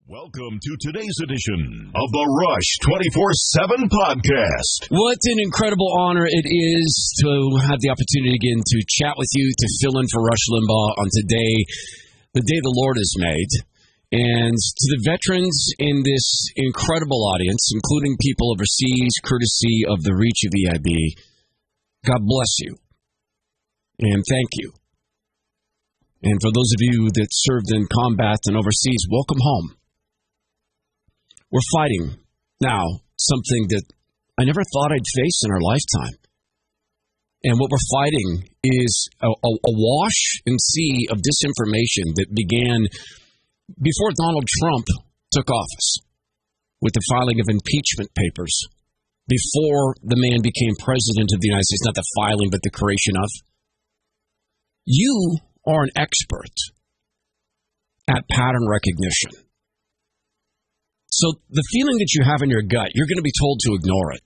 Welcome to today's edition of the Rush 24/7 podcast. What an incredible honor it is to have the opportunity again to chat with you, to fill in for Rush Limbaugh on today, the day the Lord has made. And to the veterans in this incredible audience, including people overseas, courtesy of the reach of EIB, God bless you. And thank you. And for those of you that served in combat and overseas, welcome home. We're fighting now something that I never thought I'd face in our lifetime. And what we're fighting is a wash and sea of disinformation that began before Donald Trump took office with the filing of impeachment papers, before the man became president of the United States, not the filing, but the creation of. You are an expert at pattern recognition. So the feeling that you have in your gut, you're going to be told to ignore it.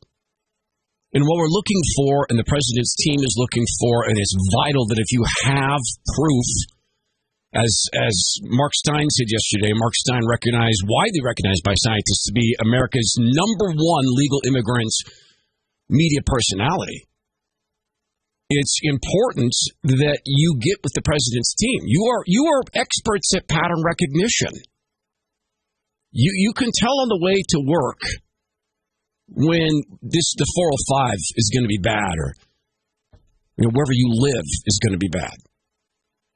And what we're looking for, and the president's team is looking for, and it's vital that if you have proof, as Mark Stein said yesterday, Mark Stein widely recognized by scientists to be America's #1 legal immigrant media personality. It's important that you get with the president's team. You are experts at pattern recognition. You can tell on the way to work when the 405 is going to be bad, or wherever you live is going to be bad.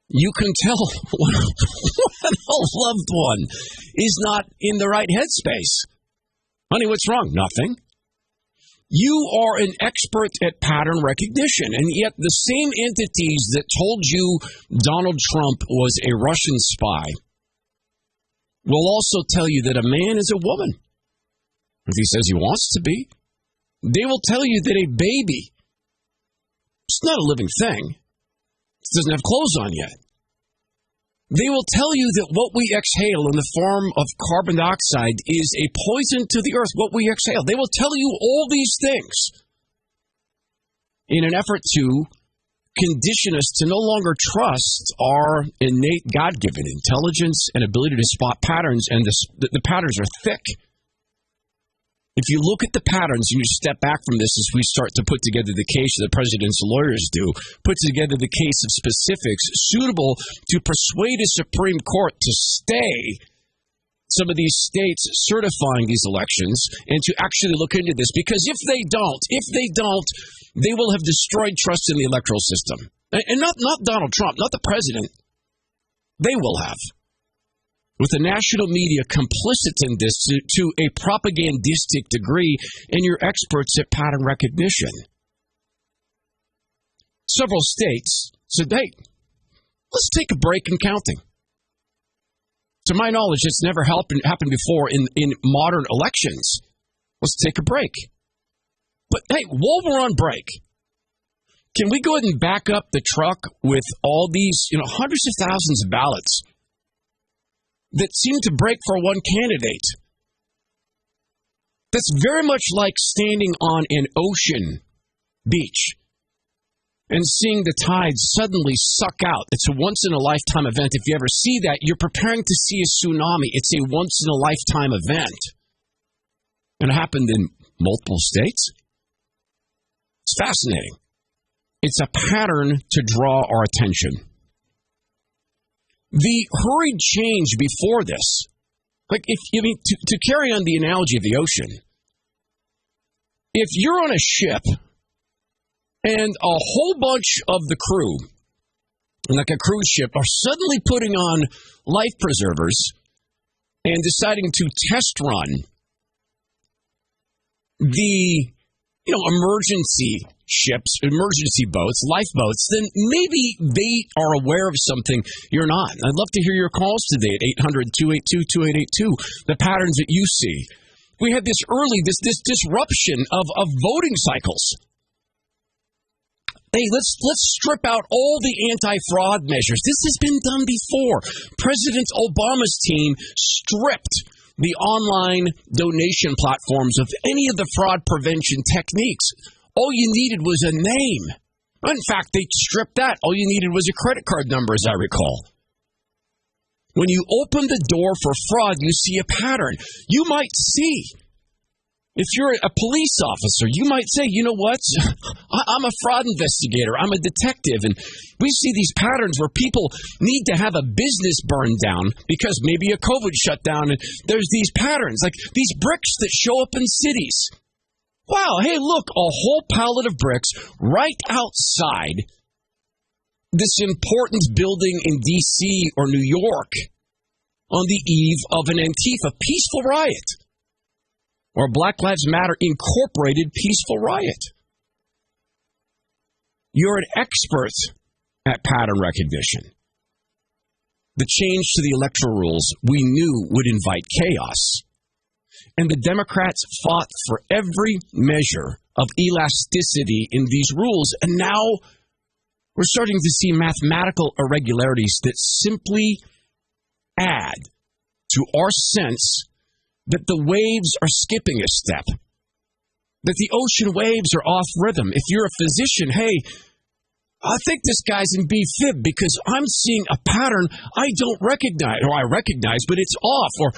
You can tell when a loved one is not in the right headspace. Honey, what's wrong? Nothing. You are an expert at pattern recognition, and yet the same entities that told you Donald Trump was a Russian spy will also tell you that a man is a woman, if he says he wants to be. They will tell you that a baby, it's not a living thing, it doesn't have clothes on yet. They will tell you that what we exhale in the form of carbon dioxide is a poison to the earth, what we exhale. They will tell you all these things in an effort to condition us to no longer trust our innate God-given intelligence and ability to spot patterns, and the patterns are thick. If you look at the patterns and you step back from this as we start to put together the case that the president's lawyers do, put together the case of specifics suitable to persuade a Supreme Court to stay some of these states certifying these elections and to actually look into this. Because if they don't, they will have destroyed trust in the electoral system. And not Donald Trump, not the president. They will have. With the national media complicit in this to a propagandistic degree, and your experts at pattern recognition. Several states said, hey, let's take a break in counting. To my knowledge, it's never happened before in modern elections. Let's take a break. But hey, while we're on break, can we go ahead and back up the truck with all these, hundreds of thousands of ballots that seem to break for one candidate? That's very much like standing on an ocean beach and seeing the tides suddenly suck out. It's a once-in-a-lifetime event. If you ever see that, you're preparing to see a tsunami. It's a once-in-a-lifetime event. And it happened in multiple states. It's fascinating. It's a pattern to draw our attention. The hurried change before this, to carry on the analogy of the ocean, if you're on a ship and a whole bunch of the crew, like a cruise ship, are suddenly putting on life preservers and deciding to test run the emergency ships, emergency boats, lifeboats, then maybe they are aware of something you're not. I'd love to hear your calls today at 800-282-2882, the patterns that you see. We had this disruption of voting cycles. Hey, let's strip out all the anti-fraud measures. This has been done before. President Obama's team stripped the online donation platforms of any of the fraud prevention techniques. All you needed was a name. In fact, they stripped that. All you needed was a credit card number, as I recall. When you open the door for fraud, you see a pattern. You might see, if you're a police officer, you might say, you know what? I'm a fraud investigator. I'm a detective. And we see these patterns where people need to have a business burned down because maybe a COVID shutdown. And there's these patterns, like these bricks that show up in cities. Wow, hey, look, a whole pallet of bricks right outside this important building in D.C. or New York on the eve of an Antifa peaceful riot or Black Lives Matter Incorporated peaceful riot. You're an expert at pattern recognition. The change to the electoral rules we knew would invite chaos. And the Democrats fought for every measure of elasticity in these rules. And now we're starting to see mathematical irregularities that simply add to our sense that the waves are skipping a step, that the ocean waves are off rhythm. If you're a physician, hey, I think this guy's in B-fib because I'm seeing a pattern I don't recognize, or I recognize, but it's off. Or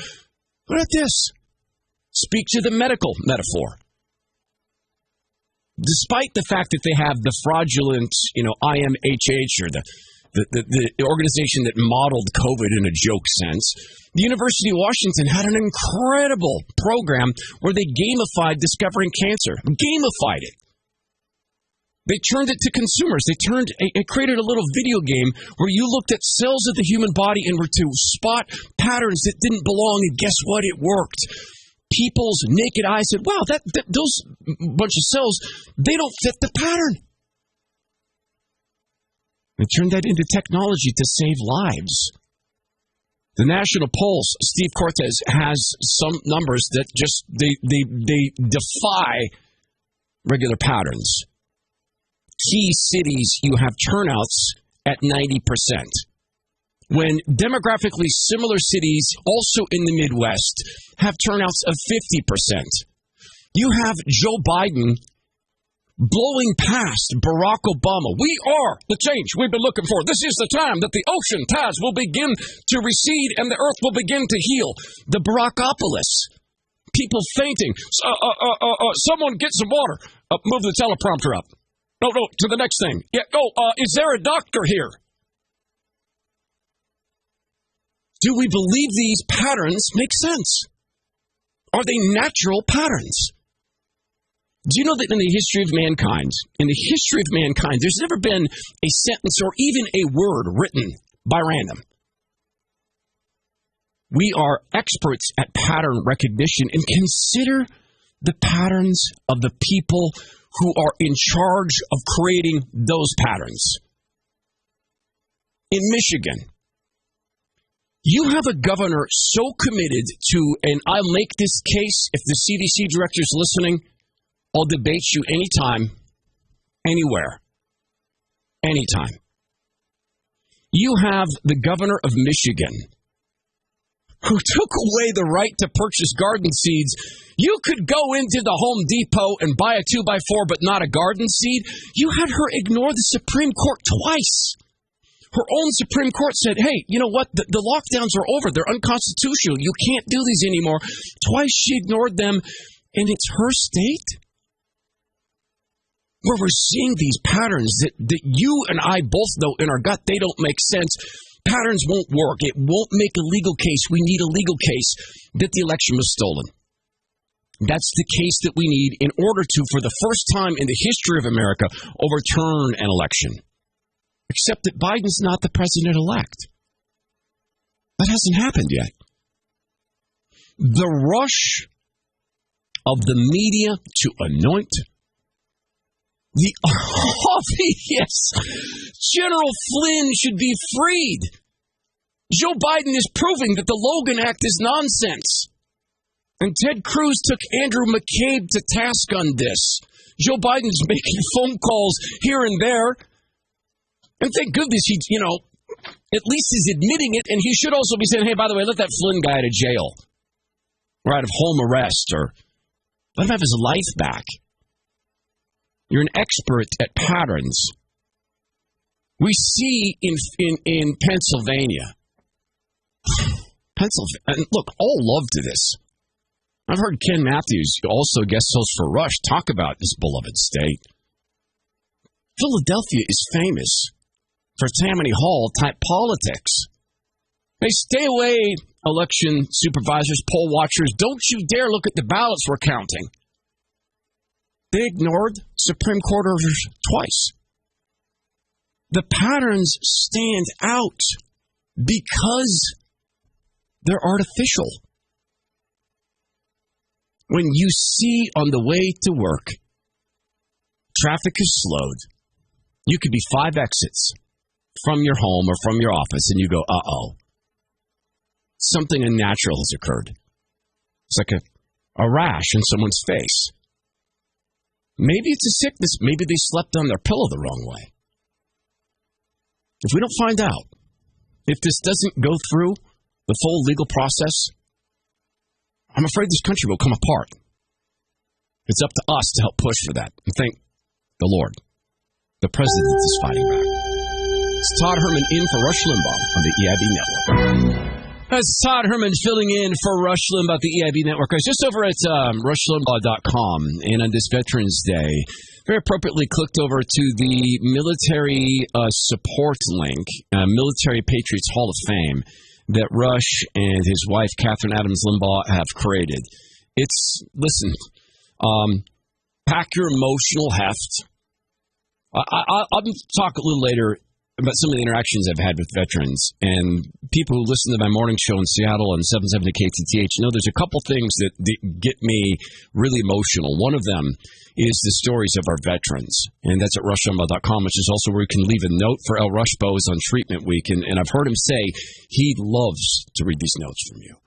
what about this? Speak to the medical metaphor. Despite the fact that they have the fraudulent, IMHH or the organization that modeled COVID in a joke sense, the University of Washington had an incredible program where they gamified discovering cancer. Gamified it. They turned it to consumers. They created a little video game where you looked at cells of the human body and were to spot patterns that didn't belong, and guess what? It worked. People's naked eyes said, wow, those bunch of cells, they don't fit the pattern. They turned that into technology to save lives. The National Pulse, Steve Cortez, has some numbers that just, they defy regular patterns. Key cities, you have turnouts at 90%. When demographically similar cities, also in the Midwest, have turnouts of 50%. You have Joe Biden blowing past Barack Obama. We are the change we've been looking for. This is the time that the ocean tides will begin to recede and the earth will begin to heal. The Barackopolis. People fainting. Someone get some water. Move the teleprompter up. No, to the next thing. Yeah, is there a doctor here? Do we believe these patterns make sense? Are they natural patterns? Do you know that in the history of mankind, there's never been a sentence or even a word written by random? We are experts at pattern recognition, and consider the patterns of the people who are in charge of creating those patterns. In Michigan, you have a governor so committed to, and I'll make this case, if the CDC director is listening, I'll debate you anytime, anywhere, anytime. You have the governor of Michigan who took away the right to purchase garden seeds. You could go into the Home Depot and buy a 2x4, but not a garden seed. You had her ignore the Supreme Court twice. Her own Supreme Court said, hey, you know what? The lockdowns are over. They're unconstitutional. You can't do these anymore. Twice she ignored them, and it's her state where we're seeing these patterns that you and I both know in our gut, they don't make sense. Patterns won't work. It won't make a legal case. We need a legal case that the election was stolen. That's the case that we need in order to, for the first time in the history of America, overturn an election. Except that Biden's not the president-elect. That hasn't happened yet. The rush of the media to anoint the obvious General Flynn should be freed. Joe Biden is proving that the Logan Act is nonsense. And Ted Cruz took Andrew McCabe to task on this. Joe Biden's making phone calls here and there. And thank goodness he, at least is admitting it. And he should also be saying, hey, by the way, let that Flynn guy out of jail. Or out of home arrest. Or let him have his life back. You're an expert at patterns. We see in Pennsylvania Pennsylvania. And look, all love to this. I've heard Ken Matthews, also guest host for Rush, talk about this beloved state. Philadelphia is famous for Tammany Hall type politics. Hey, stay away, election supervisors, poll watchers. Don't you dare look at the ballots we're counting. They ignored Supreme Court orders twice. The patterns stand out because they're artificial. When you see on the way to work, traffic is slowed, you could be 5 exits from your home or from your office, and you go, uh-oh, something unnatural has occurred. It's like a rash in someone's face. Maybe it's a sickness. Maybe they slept on their pillow the wrong way. If we don't find out, if this doesn't go through the full legal process, I'm afraid this country will come apart. It's up to us to help push for that. And thank the Lord. The president is fighting back. It's Todd Herman in for Rush Limbaugh on the EIB Network. That's Todd Herman filling in for Rush Limbaugh at the EIB Network. I was just over at rushlimbaugh.com, and on this Veterans Day, very appropriately clicked over to the military support link, Military Patriots Hall of Fame, that Rush and his wife, Catherine Adams Limbaugh, have created. Listen, pack your emotional heft. I'll talk a little later about some of the interactions I've had with veterans, and people who listen to my morning show in Seattle on 770 KTTH know there's a couple things that get me really emotional. One of them is the stories of our veterans, and that's at rushlimbaugh.com, which is also where you can leave a note for El Rushbo is on treatment week, and I've heard him say he loves to read these notes from you.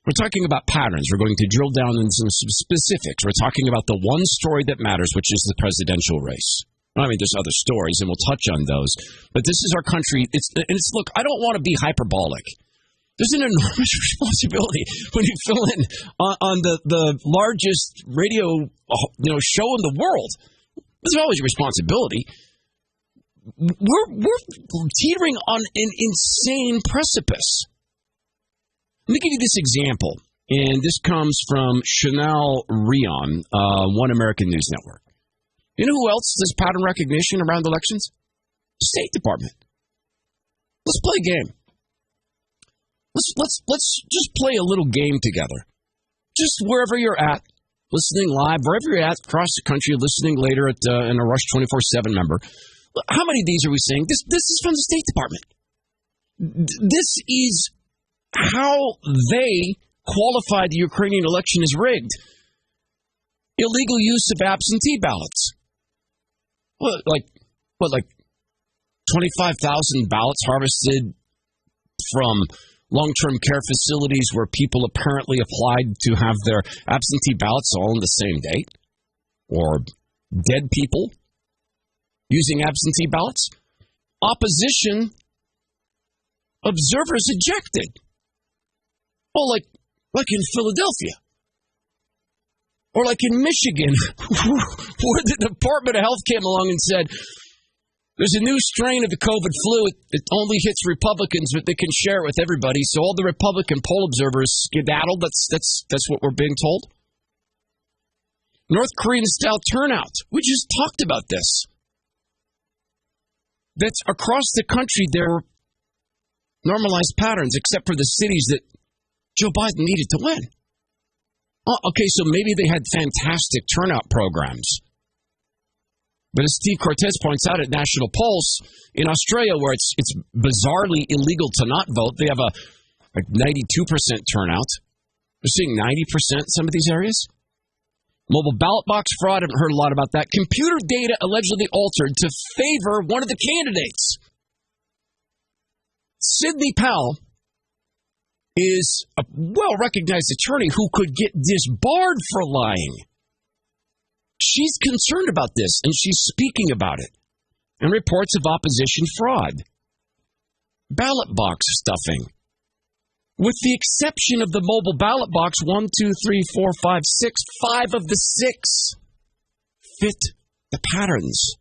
We're talking about patterns. We're going to drill down into some specifics. We're talking about the one story that matters, which is the presidential race. I mean, there's other stories, and we'll touch on those. But this is our country. Look, I don't want to be hyperbolic. There's an enormous responsibility when you fill in on the largest radio show in the world. There's always a responsibility. We're teetering on an insane precipice. Let me give you this example, and this comes from Chanel Rion, One American News Network. You know who else does pattern recognition around elections? The State Department. Let's play a game. Let's just play a little game together. Just wherever you're at, listening live, wherever you're at across the country, listening later in a Rush 24/7 member. How many of these are we saying? This is from the State Department. This is how they qualify the Ukrainian election as rigged. Illegal use of absentee ballots. Like 25,000 ballots harvested from long-term care facilities where people apparently applied to have their absentee ballots all on the same date? Or dead people using absentee ballots? Opposition observers ejected. Oh, like in Philadelphia. Or like in Michigan, where the Department of Health came along and said, there's a new strain of the COVID flu. It only hits Republicans, but they can share it with everybody. So all the Republican poll observers skedaddled. That's what we're being told. North Korean-style turnout. We just talked about this. That's across the country, there were normalized patterns, except for the cities that Joe Biden needed to win. Oh, okay, so maybe they had fantastic turnout programs. But as Steve Cortez points out at National Pulse, in Australia, where it's bizarrely illegal to not vote, they have a 92% turnout. They're seeing 90% in some of these areas. Mobile ballot box fraud, I haven't heard a lot about that. Computer data allegedly altered to favor one of the candidates. Sidney Powell is a well-recognized attorney who could get disbarred for lying. She's concerned about this, and she's speaking about it. And reports of opposition fraud. Ballot box stuffing. With the exception of the mobile ballot box, 1, 2, 3, 4, 5, 6, 5 of the 6 fit the patterns.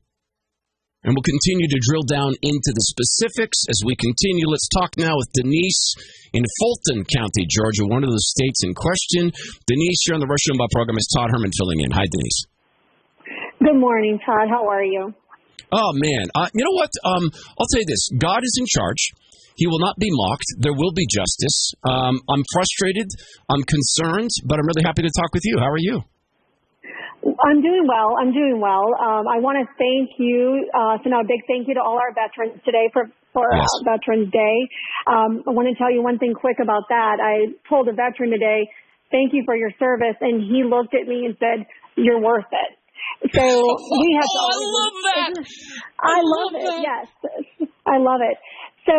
And we'll continue to drill down into the specifics as we continue. Let's talk now with Denise in Fulton County, Georgia, one of those states in question. Denise, you're on the Rush Limbaugh program. It's Todd Herman filling in. Hi, Denise. Good morning, Todd. How are you? Oh, man. You know what? I'll tell you this. God is in charge. He will not be mocked. There will be justice. I'm frustrated. I'm concerned, but I'm really happy to talk with you. How are you? I'm doing well. I want to thank you, send out a big thank you to all our veterans today for Yes. Veterans Day. I want to tell you one thing quick about that. I told a veteran today, thank you for your service, and he looked at me and said, you're worth it. So we have to I love that. I love it. Yes, I love it. So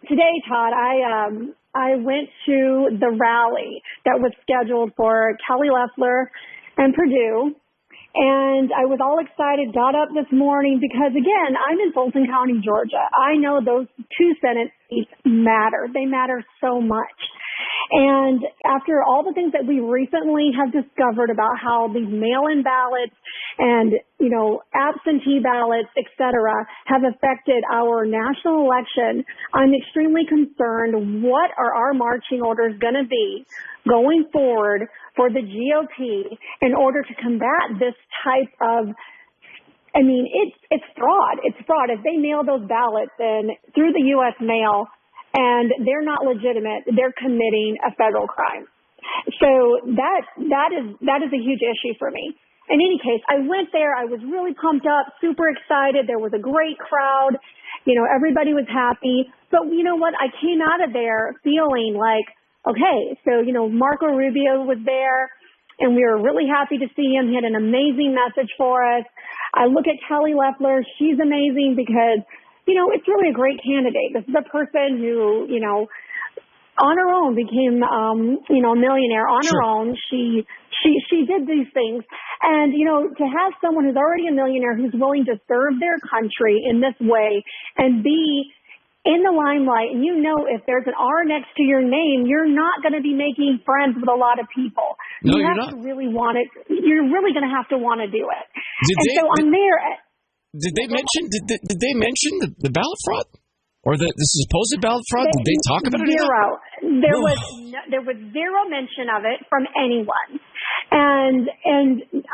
today, Todd, I went to the rally that was scheduled for Kelly Loeffler and Purdue, and I was all excited, got up this morning because, again, I'm in Fulton County, Georgia. I know those 2 Senate seats matter. They matter so much. And after all the things that we recently have discovered about how these mail-in ballots and, absentee ballots, et cetera, have affected our national election, I'm extremely concerned. What are our marching orders going to be going forward for the GOP in order to combat this type of, it's fraud. It's fraud. If they mail those ballots in through the U.S. mail and they're not legitimate, they're committing a federal crime. So that is a huge issue for me. In any case, I went there. I was really pumped up, super excited. There was a great crowd. Everybody was happy. But you know what? I came out of there feeling like, okay, so, Marco Rubio was there, and we were really happy to see him. He had an amazing message for us. I look at Kelly Loeffler. She's amazing because, it's really a great candidate. This is a person who, on her own became, a millionaire on her own. She did these things. And, to have someone who's already a millionaire who's willing to serve their country in this way and be in the limelight, and if there's an R next to your name, you're not going to be making friends with a lot of people. No, you you're have not. to really want it. You're really going to have to want to do it. I'm there. Did they mention the ballot fraud or the supposed ballot fraud? Did they talk about it? Zero. There was zero mention of it from anyone, and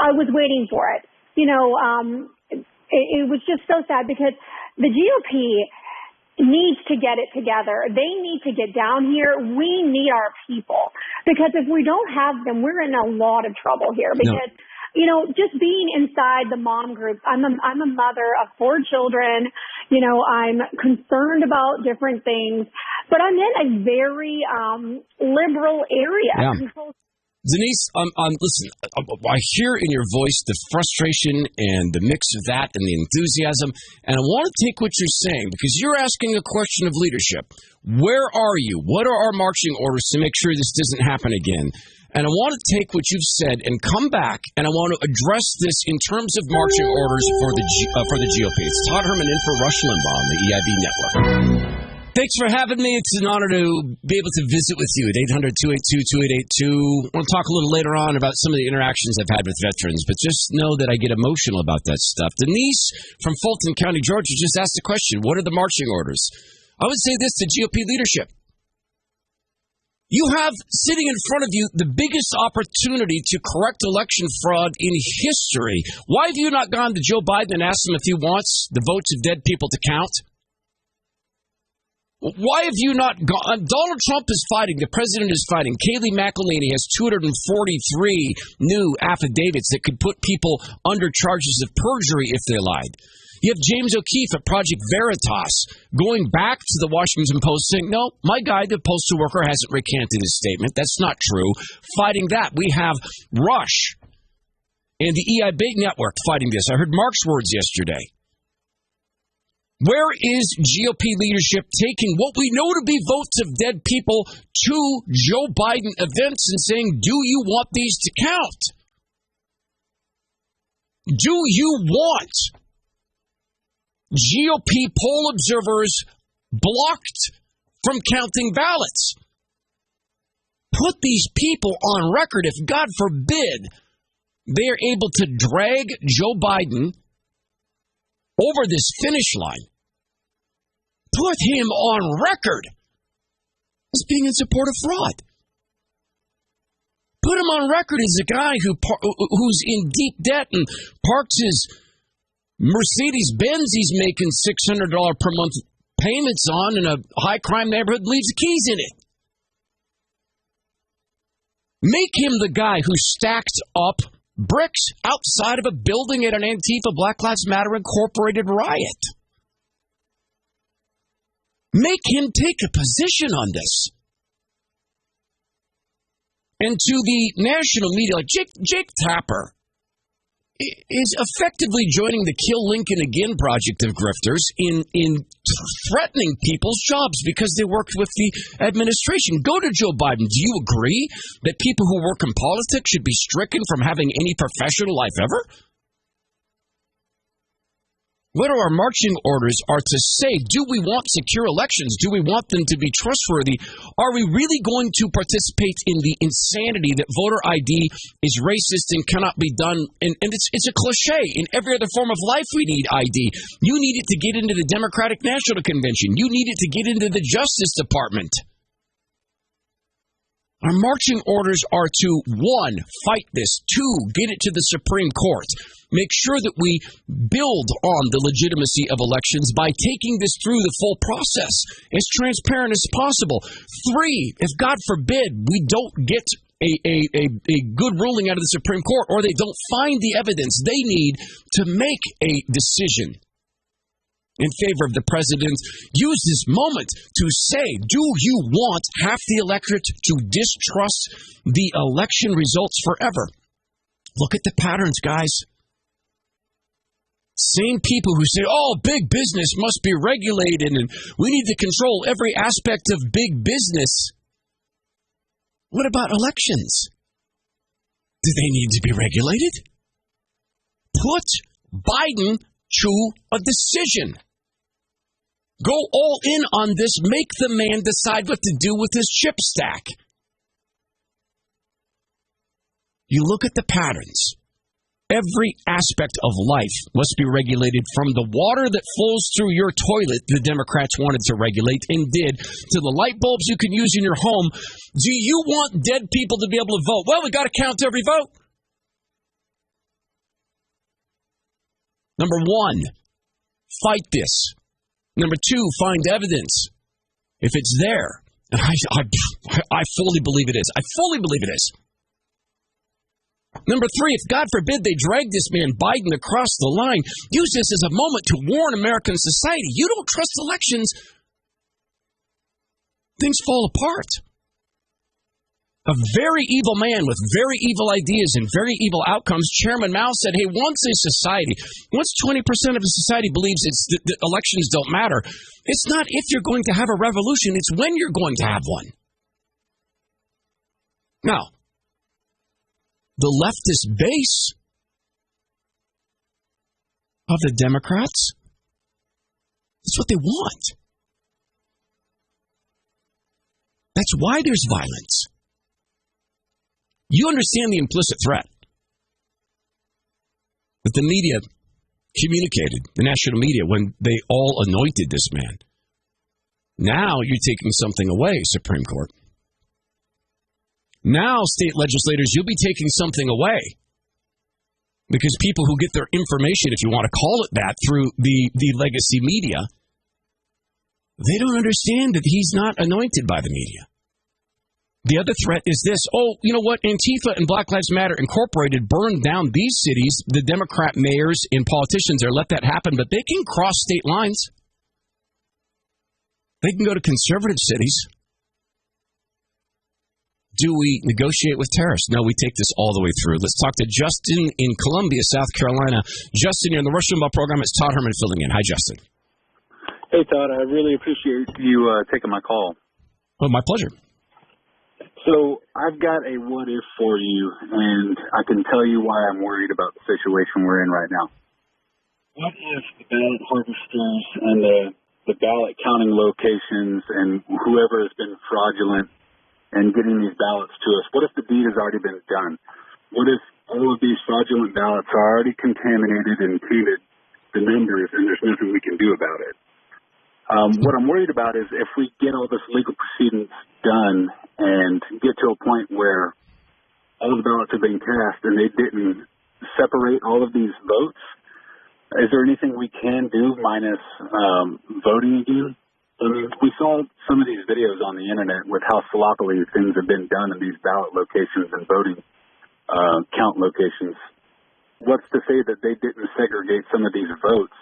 I was waiting for it. It was just so sad because the GOP needs to get it together. They need to get down here. We need our people because if we don't have them, we're in a lot of trouble here because, just being inside the mom group, I'm a mother of 4 children. I'm concerned about different things, but I'm in a very liberal area. Yeah. Denise, listen, I hear in your voice the frustration and the mix of that and the enthusiasm, and I want to take what you're saying because you're asking a question of leadership. Where are you? What are our marching orders to make sure this doesn't happen again? And I want to take what you've said and come back, and I want to address this in terms of marching orders for the GOP. It's Todd Herman in for Rush Limbaugh on the EIB Network. Thanks for having me. It's an honor to be able to visit with you at 800-282-2882. I want to talk a little later on about some of the interactions I've had with veterans, but just know that I get emotional about that stuff. Denise from Fulton County, Georgia, just asked the question, what are the marching orders? I would say this to GOP leadership. You have sitting in front of you the biggest opportunity to correct election fraud in history. Why have you not gone to Joe Biden and asked him if he wants the votes of dead people to count? Why have you not gone? Donald Trump is fighting. The president is fighting. Kayleigh McEnany has 243 new affidavits that could put people under charges of perjury if they lied. You have James O'Keefe at Project Veritas going back to the Washington Post saying, no, my guy, the postal worker, hasn't recanted his statement. That's not true. Fighting that. We have Rush and the EIB network fighting this. I heard Mark's words yesterday. Where is GOP leadership taking what we know to be votes of dead people to Joe Biden events and saying, do you want these to count? Do you want GOP poll observers blocked from counting ballots? Put these people on record if, God forbid, they are able to drag Joe Biden over this finish line, put him on record as being in support of fraud. Put him on record as a guy who's in deep debt and parks his Mercedes-Benz he's making $600 per month payments on in a high-crime neighborhood, leaves the keys in it. Make him the guy who stacked up bricks outside of a building at an Antifa Black Lives Matter Incorporated riot. Make him take a position on this. And to the national media, like Jake Tapper is effectively joining the Kill Lincoln Again project of grifters in threatening people's jobs because they worked with the administration. Go to Joe Biden. Do you agree that people who work in politics should be stricken from having any professional life ever? What our marching orders are to say, do we want secure elections? Do we want them to be trustworthy? Are we really going to participate in the insanity that voter ID is racist and cannot be done? And it's a cliche. In every other form of life, we need ID. You need it to get into the Democratic National Convention. You need it to get into the Justice Department. Our marching orders are to, 1, fight this, 2, get it to the Supreme Court. Make sure that we build on the legitimacy of elections by taking this through the full process as transparent as possible. 3, if God forbid we don't get a good ruling out of the Supreme Court or they don't find the evidence they need to make a decision in favor of the president, use this moment to say, do you want half the electorate to distrust the election results forever? Look at the patterns, guys. Same people who say, oh, big business must be regulated and we need to control every aspect of big business. What about elections? Do they need to be regulated? Put Biden to a decision. Go all in on this. Make the man decide what to do with his chip stack. You look at the patterns. Every aspect of life must be regulated, from the water that flows through your toilet, the Democrats wanted to regulate and did, to the light bulbs you can use in your home. Do you want dead people to be able to vote? Well, we got to count every vote. Number 1, fight this. Number 2, find evidence. If it's there, and I fully believe it is. I fully believe it is. Number 3, if God forbid they drag this man Biden across the line, use this as a moment to warn American society. You don't trust elections, things fall apart. A very evil man with very evil ideas and very evil outcomes, Chairman Mao said, hey, once 20% of a society believes that elections don't matter, it's not if you're going to have a revolution, it's when you're going to have one. Now, the leftist base of the Democrats, that's what they want. That's why there's violence. You understand the implicit threat that the media communicated, the national media, when they all anointed this man. Now you're taking something away, Supreme Court. Now, state legislators, you'll be taking something away. Because people who get their information, if you want to call it that, through the legacy media, they don't understand that he's not anointed by the media. The other threat is this. Oh, you know what? Antifa and Black Lives Matter Incorporated burned down these cities. The Democrat mayors and politicians are let that happen, but they can cross state lines. They can go to conservative cities. Do we negotiate with terrorists? No, we take this all the way through. Let's talk to Justin in Columbia, South Carolina. Justin, you're in the Rush Limbaugh program. It's Todd Herman filling in. Hi, Justin. Hey, Todd. I really appreciate you taking my call. Oh, my pleasure. So I've got a what if for you, and I can tell you why I'm worried about the situation we're in right now. What if the ballot harvesters and the ballot counting locations and whoever has been fraudulent and getting these ballots to us, what if the deed has already been done? What if all of these fraudulent ballots are already contaminated and tainted the numbers, and there's nothing we can do about it. What I'm worried about is if we get all this legal proceedings done and get to a point where all the ballots have been cast and they didn't separate all of these votes, is there anything we can do minus voting again? I mean, we saw some of these videos on the internet with how sloppily things have been done in these ballot locations and voting count locations. What's to say that they didn't segregate some of these votes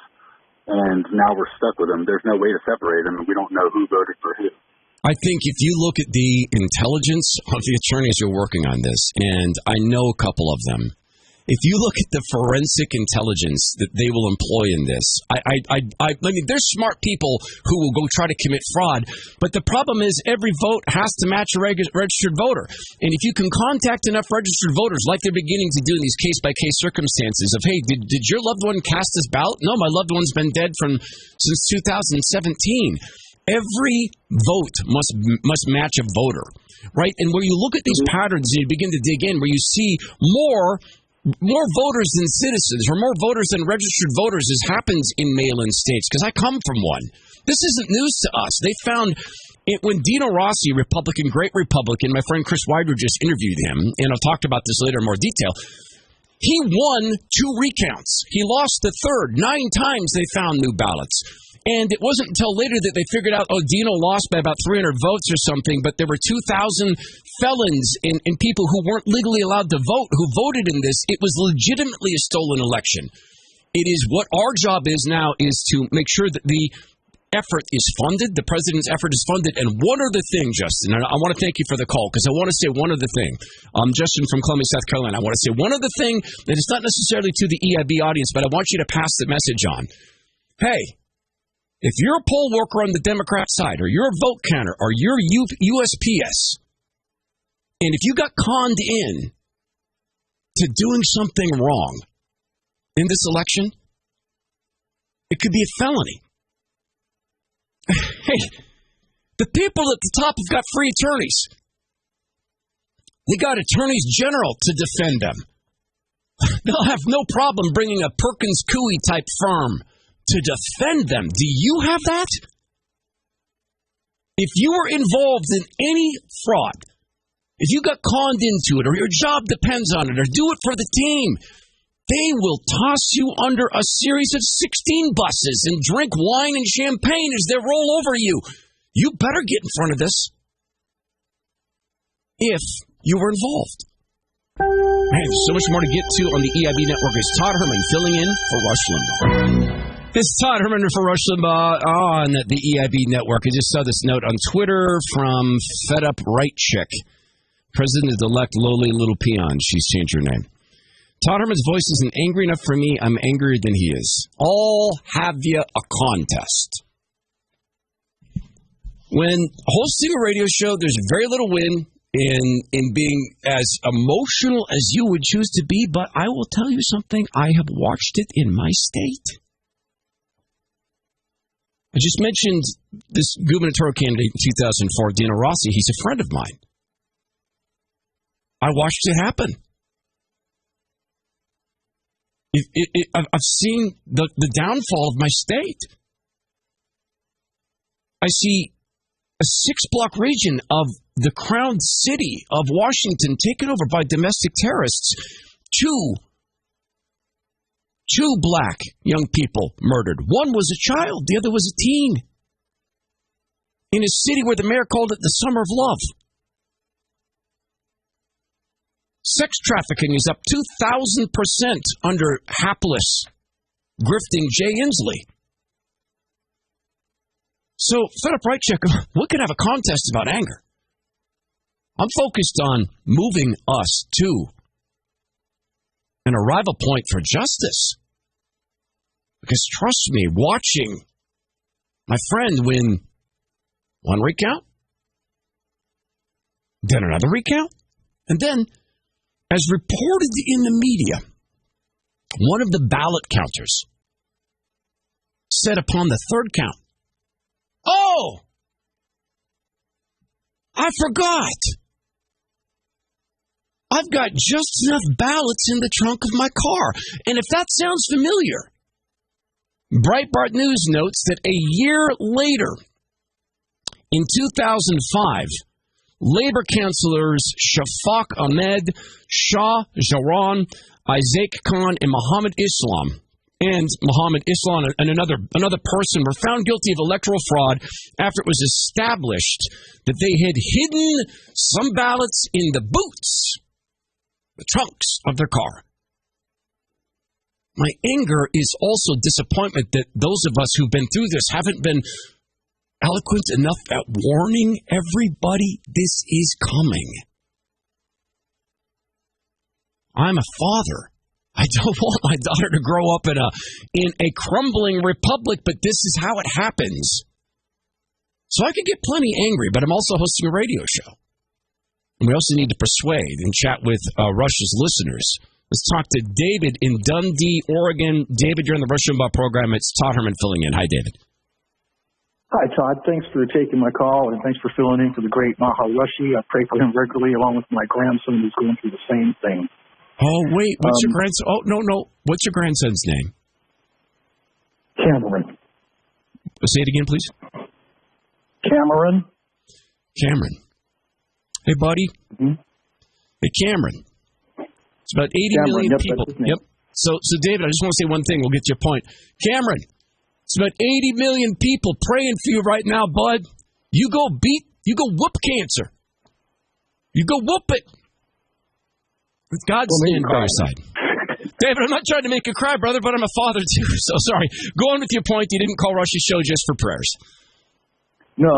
and now we're stuck with them? There's no way to separate them, and we don't know who voted for who. I think if you look at the intelligence of the attorneys who are working on this, and I know a couple of them, if you look at the forensic intelligence that they will employ in this, I mean, there's smart people who will go try to commit fraud, but the problem is every vote has to match a registered voter. And if you can contact enough registered voters, like they're beginning to do in these case-by-case circumstances of, hey, did your loved one cast this ballot? No, my loved one's been dead since 2017. Every vote must match a voter, right? And where you look at these patterns and you begin to dig in, where you see more voters than citizens, or more voters than registered voters, as happens in mail-in states, because I come from one. This isn't news to us. They found it when Dino Rossi, great Republican, my friend Chris Wider just interviewed him, and I'll talk about this later in more detail. He won 2 recounts. He lost the third. 9 times they found new ballots. And it wasn't until later that they figured out, Dino lost by about 300 votes or something, but there were 2,000 felons and people who weren't legally allowed to vote who voted in this. It was legitimately a stolen election. It is what our job is now, is to make sure that the effort is funded, the president's effort is funded. And one other thing, Justin, and I want to thank you for the call, because I want to say one other thing. Justin from Columbia, South Carolina, I want to say one other thing that is not necessarily to the EIB audience, but I want you to pass the message on. Hey, if you're a poll worker on the Democrat side, or you're a vote counter, or you're USPS, and if you got conned in to doing something wrong in this election, it could be a felony. Hey, the people at the top have got free attorneys. They got attorneys general to defend them. They'll have no problem bringing a Perkins Coie type firm to defend them. Do you have that? If you were involved in any fraud, if you got conned into it, or your job depends on it, or do it for the team, they will toss you under a series of 16 buses and drink wine and champagne as they roll over you. You better get in front of this if you were involved. Man, there's so much more to get to on the EIB network. It's Todd Herman filling in for Rush Limbaugh. This is Todd Herman for Rush Limbaugh on the EIB network. I just saw this note on Twitter from Fed Up Right Chick. President-elect Lowly Little Peon. She's changed her name. Todd Herman's voice isn't angry enough for me. I'm angrier than he is. All have you a contest. When hosting a radio show, there's very little win in being as emotional as you would choose to be, but I will tell you something. I have watched it in my state. I just mentioned this gubernatorial candidate in 2004, Dino Rossi. He's a friend of mine. I watched it happen. I've seen the downfall of my state. I see a 6-block region of the crown city of Washington taken over by domestic terrorists. Two black young people murdered. One was a child. The other was a teen. In a city where the mayor called it the summer of love. Sex trafficking is up 2,000% under hapless, grifting Jay Inslee. So, Fed Up Right Check, we could have a contest about anger. I'm focused on moving us to an arrival point for justice. Because trust me, watching my friend win one recount, then another recount, and then, as reported in the media, one of the ballot counters said upon the third count, "Oh, I forgot. I've got just enough ballots in the trunk of my car." And if that sounds familiar, Breitbart News notes that a year later, in 2005, Labor councilors Shafaq Ahmed, Shah Jaran, Isaac Khan, and Mohammed Islam and another person were found guilty of electoral fraud after it was established that they had hidden some ballots in the boots, the trunks of their car. My anger is also disappointment that those of us who've been through this haven't been eloquent enough at warning everybody this is coming. I'm a father. I don't want my daughter to grow up in a crumbling republic, but this is how it happens. So I could get plenty angry, but I'm also hosting a radio show. And we also need to persuade and chat with Rush's listeners. Let's talk to David in Dundee, Oregon. David, you're on the Rush Limbaugh program. It's Todd Herman filling in. Hi, David. Hi, Todd. Thanks for taking my call, and thanks for filling in for the great Maha Rushy. I pray for him regularly, along with my grandson who's going through the same thing. Oh, wait. What's your grandson? Oh, no. What's your grandson's name? Cameron. Say it again, please. Cameron. Hey, buddy. Mm-hmm. Hey, Cameron. It's about 80 million people. Yep. So, David, I just want to say one thing. We'll get to your point. Cameron. It's about 80 million people praying for you right now, bud. You go whoop cancer. You go whoop it. With God's stand by your side. David, I'm not trying to make you cry, brother, but I'm a father too, so sorry. Go on with your point. You didn't call Rush's show just for prayers. No.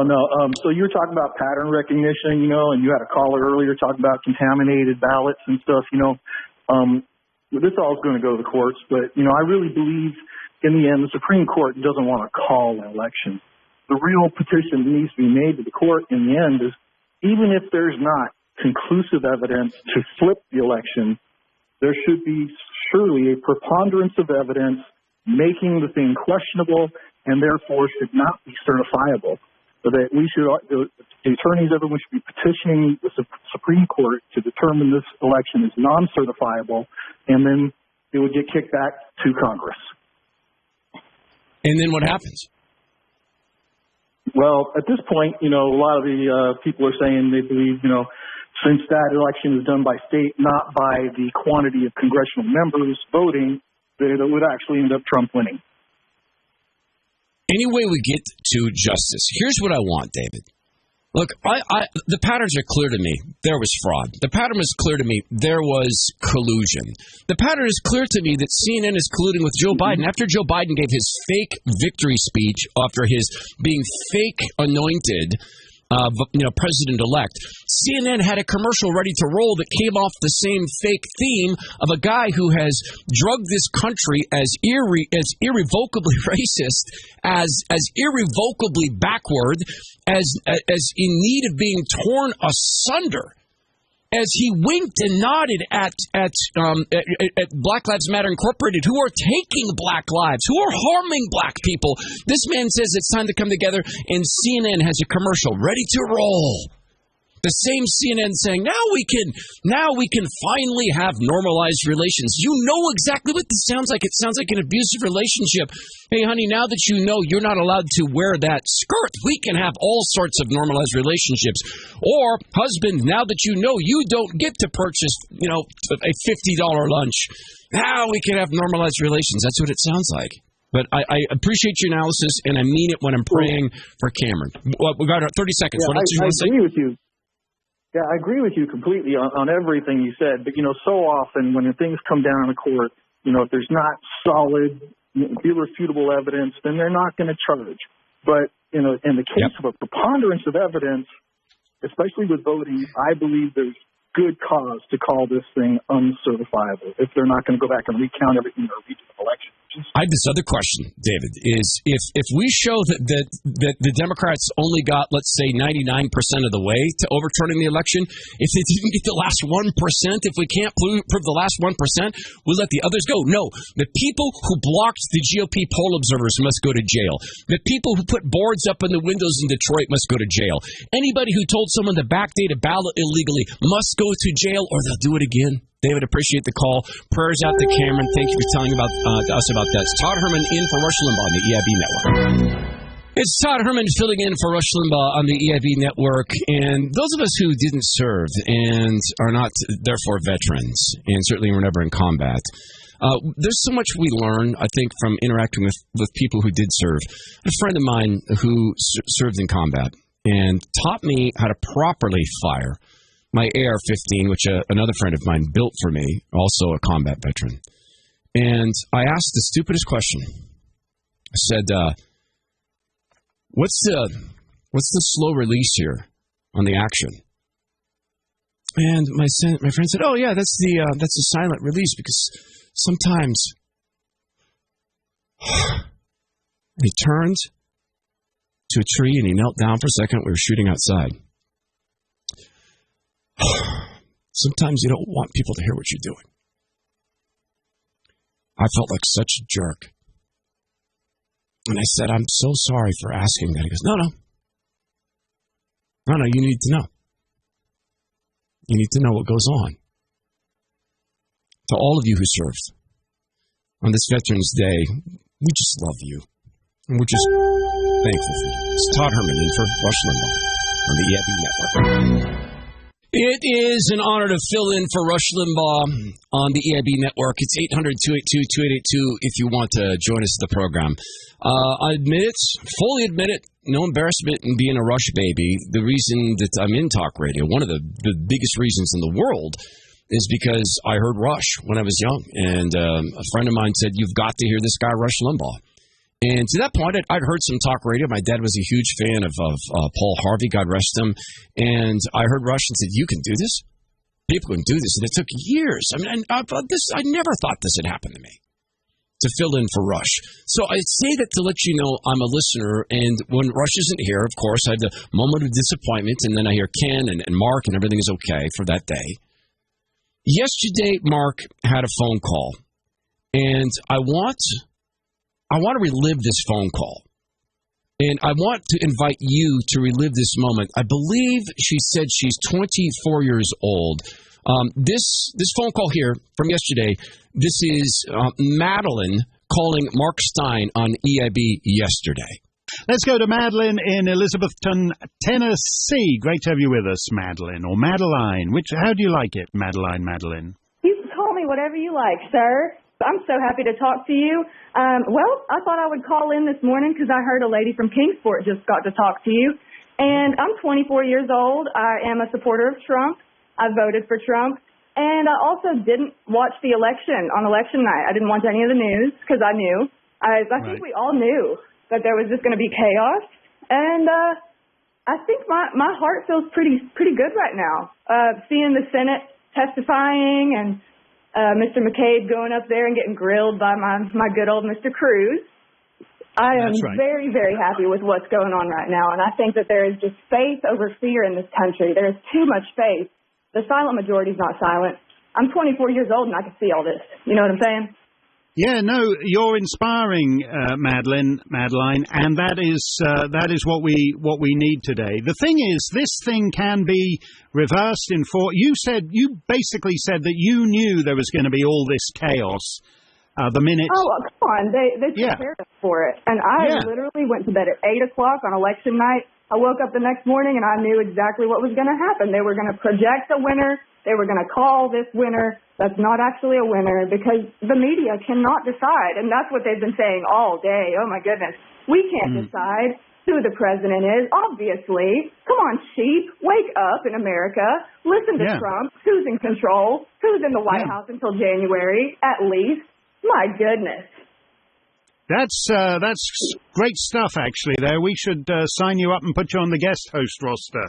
So you were talking about pattern recognition, and you had a caller earlier talking about contaminated ballots and stuff, This all is going to go to the courts, but, I really believe in the end, the Supreme Court doesn't want to call an election. The real petition that needs to be made to the court in the end is, even if there's not conclusive evidence to flip the election, there should be surely a preponderance of evidence making the thing questionable and therefore should not be certifiable. So that the attorneys, everyone should be petitioning the Supreme Court to determine this election is non-certifiable, and then it would get kicked back to Congress. And then what happens? Well, at this point, a lot of the people are saying they believe, since that election is done by state, not by the quantity of congressional members voting, that it would actually end up Trump winning. Any way we get to justice, here's what I want, David. Look, the patterns are clear to me. There was fraud. The pattern was clear to me. There was collusion. The pattern is clear to me that CNN is colluding with Joe Biden. After Joe Biden gave his fake victory speech, after his being fake anointed president-elect, CNN had a commercial ready to roll that came off the same fake theme of a guy who has drugged this country as irrevocably racist, as irrevocably backward, as in need of being torn asunder. As he winked and nodded at Black Lives Matter Incorporated, who are taking black lives, who are harming black people. This man says it's time to come together, and CNN has a commercial ready to roll. The same CNN saying, now we can finally have normalized relations. You know exactly what this sounds like. It sounds like an abusive relationship. Hey, honey, now that you know you're not allowed to wear that skirt, we can have all sorts of normalized relationships. Or, husband, now that you know you don't get to purchase, a $50 lunch, now we can have normalized relations. That's what it sounds like. But I appreciate your analysis, and I mean it when I'm praying for Cameron. We got 30 seconds. Yeah, what else you want to say? I agree with you. Yeah, I agree with you completely on everything you said. But, so often when things come down in the court, if there's not solid, irrefutable evidence, then they're not going to charge. But, in the case of a preponderance of evidence, especially with voting, I believe there's good cause to call this thing uncertifiable if they're not going to go back and recount everything or redo the election. I have this other question, David, is if we show that the Democrats only got, let's say, 99% of the way to overturning the election, if they didn't get the last 1%, if we can't prove the last 1%, we'll let the others go. No, the people who blocked the GOP poll observers must go to jail. The people who put boards up in the windows in Detroit must go to jail. Anybody who told someone to backdate a ballot illegally must go to jail, or they'll do it again. David, appreciate the call. Prayers out to Cameron. Thank you for telling us about that. It's Todd Herman in for Rush Limbaugh on the EIB Network. It's Todd Herman filling in for Rush Limbaugh on the EIB Network. And those of us who didn't serve and are not, therefore, veterans, and certainly were never in combat, there's so much we learn, I think, from interacting with people who did serve. A friend of mine who served in combat and taught me how to properly fire my AR-15, which another friend of mine built for me, also a combat veteran. And I asked the stupidest question. I said, what's the slow release here on the action? And my friend said, oh, yeah, that's the silent release because sometimes he turned to a tree and he knelt down for a second. We were shooting outside. Sometimes you don't want people to hear what you're doing. I felt like such a jerk. And I said, I'm so sorry for asking that. He goes, no, you need to know. You need to know what goes on. To all of you who served on this Veterans Day, we just love you. And we're just thankful for you. It's Todd Herman in for Rush Limbaugh on the EIB Network. It is an honor to fill in for Rush Limbaugh on the EIB Network. It's 800-282-2882 if you want to join us at the program. I admit it, fully admit it, no embarrassment in being a Rush baby. The reason that I'm in talk radio, one of the biggest reasons in the world, is because I heard Rush when I was young. And a friend of mine said, you've got to hear this guy, Rush Limbaugh. And to that point, I'd heard some talk radio. My dad was a huge fan of Paul Harvey, God rest him. And I heard Rush and said, you can do this? People can do this. And it took years. I mean, I never thought this had happened to me, to fill in for Rush. So I say that to let you know I'm a listener. And when Rush isn't here, of course, I had the moment of disappointment. And then I hear Ken and Mark and everything is okay for that day. Yesterday, Mark had a phone call. And I want to relive this phone call. And I want to invite you to relive this moment. I believe she said she's 24 years old. This phone call here from yesterday, this is Madeline calling Mark Stein on EIB yesterday. Let's go to Madeline in Elizabethton, Tennessee. Great to have you with us, Madeline, or Madeline. How do you like it, Madeline? You can call me whatever you like, sir. I'm so happy to talk to you. Well, I thought I would call in this morning because I heard a lady from Kingsport just got to talk to you. And I'm 24 years old. I am a supporter of Trump. I voted for Trump. And I also didn't watch the election on election night. I didn't watch any of the news because I knew. I think we all knew that there was just going to be chaos. And I think my heart feels pretty good right now. Seeing the Senate testifying and Mr. McCabe going up there and getting grilled by my good old Mr. Cruz. I am very, very happy with what's going on right now. And I think that there is just faith over fear in this country. There is too much faith. The silent majority is not silent. I'm 24 years old and I can see all this. You know what I'm saying? Yeah, no, you're inspiring, Madeline, and that is what we need today. The thing is, this thing can be reversed in four. You basically said that you knew there was going to be all this chaos the minute. Oh, come on, they prepared us for it, and I literally went to bed at 8 o'clock on election night. I woke up the next morning and I knew exactly what was going to happen. They were going to project a winner. They were going to call this winner. That's not actually a winner because the media cannot decide. And that's what they've been saying all day. Oh, my goodness. We can't decide who the president is, obviously. Come on, sheep. Wake up in America. Listen to Trump. Who's in control? Who's in the White House until January, at least? My goodness. That's great stuff, actually, there. We should sign you up and put you on the guest host roster,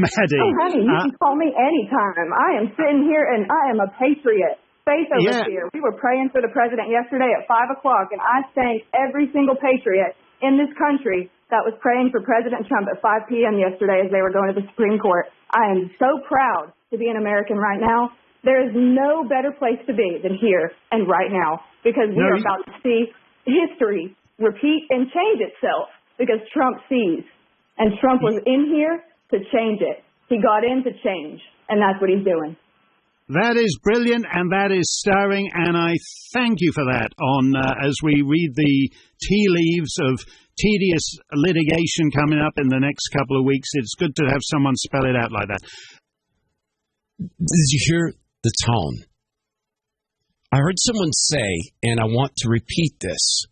Maddie. Oh, honey, you can call me anytime. I am sitting here, and I am a patriot. Faith over fear. We were praying for the president yesterday at 5 o'clock, and I thank every single patriot in this country that was praying for President Trump at 5 p.m. yesterday as they were going to the Supreme Court. I am so proud to be an American right now. There is no better place to be than here and right now because we are about to see history repeat and change itself because Trump sees. And Trump was in here to change it. He got in to change, and that's what he's doing. That is brilliant, and that is stirring, and I thank you for that. As we read the tea leaves of tedious litigation coming up in the next couple of weeks, it's good to have someone spell it out like that. Did you hear the tone? I heard someone say, and I want to repeat this,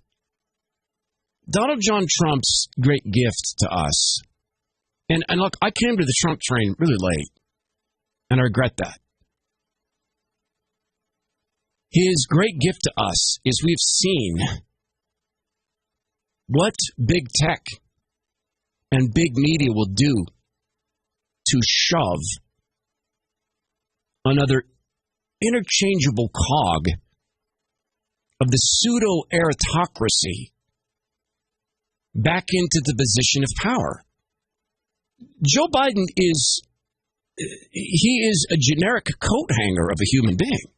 Donald John Trump's great gift to us, and look, I came to the Trump train really late, and I regret that. His great gift to us is we've seen what big tech and big media will do to shove another interchangeable cog of the pseudo-aristocracy back into the position of power. Joe Biden is a generic coat hanger of a human being.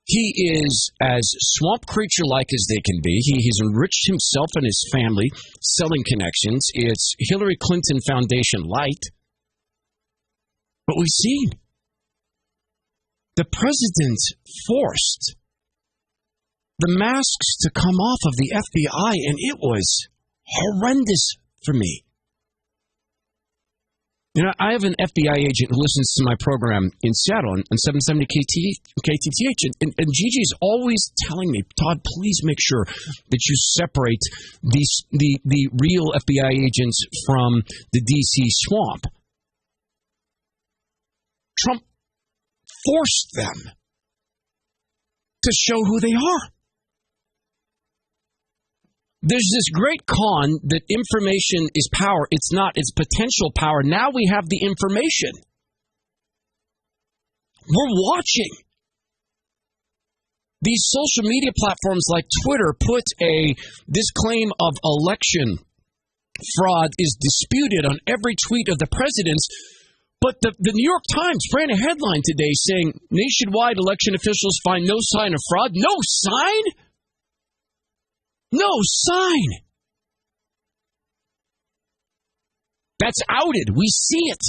He is as swamp creature-like as they can be. He has enriched himself and his family selling connections. It's Hillary Clinton Foundation light. But we've seen the president forced the masks to come off of the FBI, and it was horrendous for me. You know, I have an FBI agent who listens to my program in Seattle on 770 KTTH, and Gigi's always telling me, Todd, please make sure that you separate the real FBI agents from the D.C. swamp. Trump forced them to show who they are. There's this great con that information is power. It's not. It's potential power. Now we have the information. We're watching. These social media platforms like Twitter put this claim of election fraud is disputed on every tweet of the president's. But the New York Times ran a headline today saying nationwide election officials find no sign of fraud. No sign? No sign. That's outed. We see it.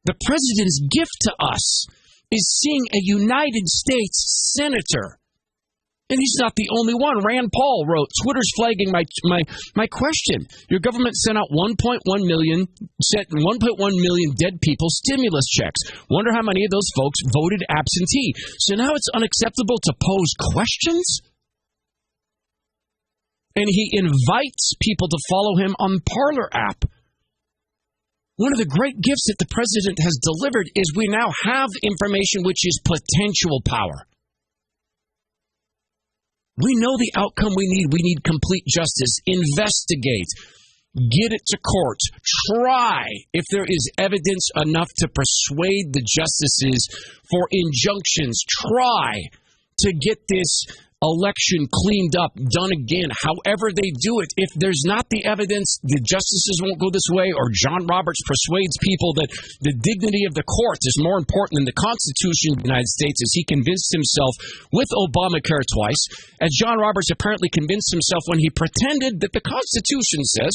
The president's gift to us is seeing a United States senator. And he's not the only one. Rand Paul wrote, Twitter's flagging my question. Your government sent out 1.1 million dead people stimulus checks. Wonder how many of those folks voted absentee. So now it's unacceptable to pose questions? And he invites people to follow him on the Parler app. One of the great gifts that the president has delivered is we now have information which is potential power. We know the outcome we need. We need complete justice. Investigate. Get it to court. Try, if there is evidence enough to persuade the justices for injunctions. Try to get this election cleaned up, done again, however they do it. If there's not the evidence, the justices won't go this way, or John Roberts persuades people that the dignity of the courts is more important than the Constitution of the United States, as he convinced himself with Obamacare twice, as John Roberts apparently convinced himself when he pretended that the Constitution says,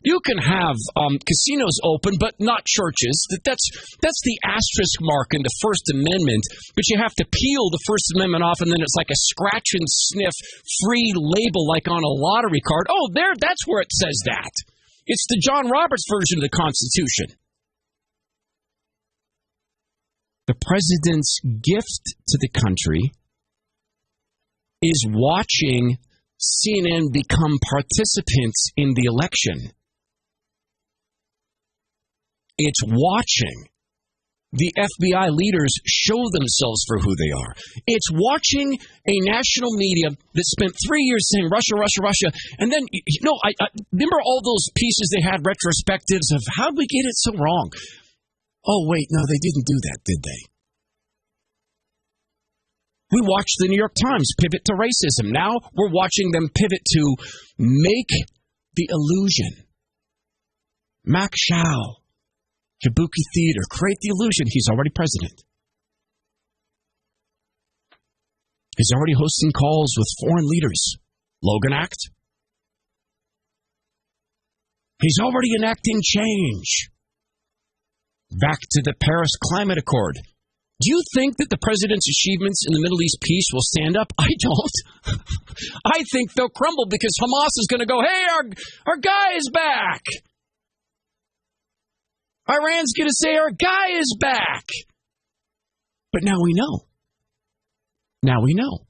you can have casinos open, but not churches. That's the asterisk mark in the First Amendment, but you have to peel the First Amendment off, and then it's like a scratch and sniff free label like on a lottery card. That's where it says that. It's the John Roberts version of the Constitution. The president's gift to the country is watching CNN become participants in the election. It's watching the FBI leaders show themselves for who they are. It's watching a national media that spent 3 years saying Russia, Russia, Russia. And then, I remember all those pieces they had, retrospectives of how did we get it so wrong? Oh, wait, no, they didn't do that, did they? We watched the New York Times pivot to racism. Now we're watching them pivot to make the illusion. Mac Shao. Kabuki Theater, create the illusion he's already president. He's already hosting calls with foreign leaders. Logan Act. He's already enacting change. back to the Paris Climate Accord. Do you think that the president's achievements in the Middle East peace will stand up? I don't. I think they'll crumble because Hamas is going to go, hey, our guy is back. Iran's going to say our guy is back. But now we know. Now we know.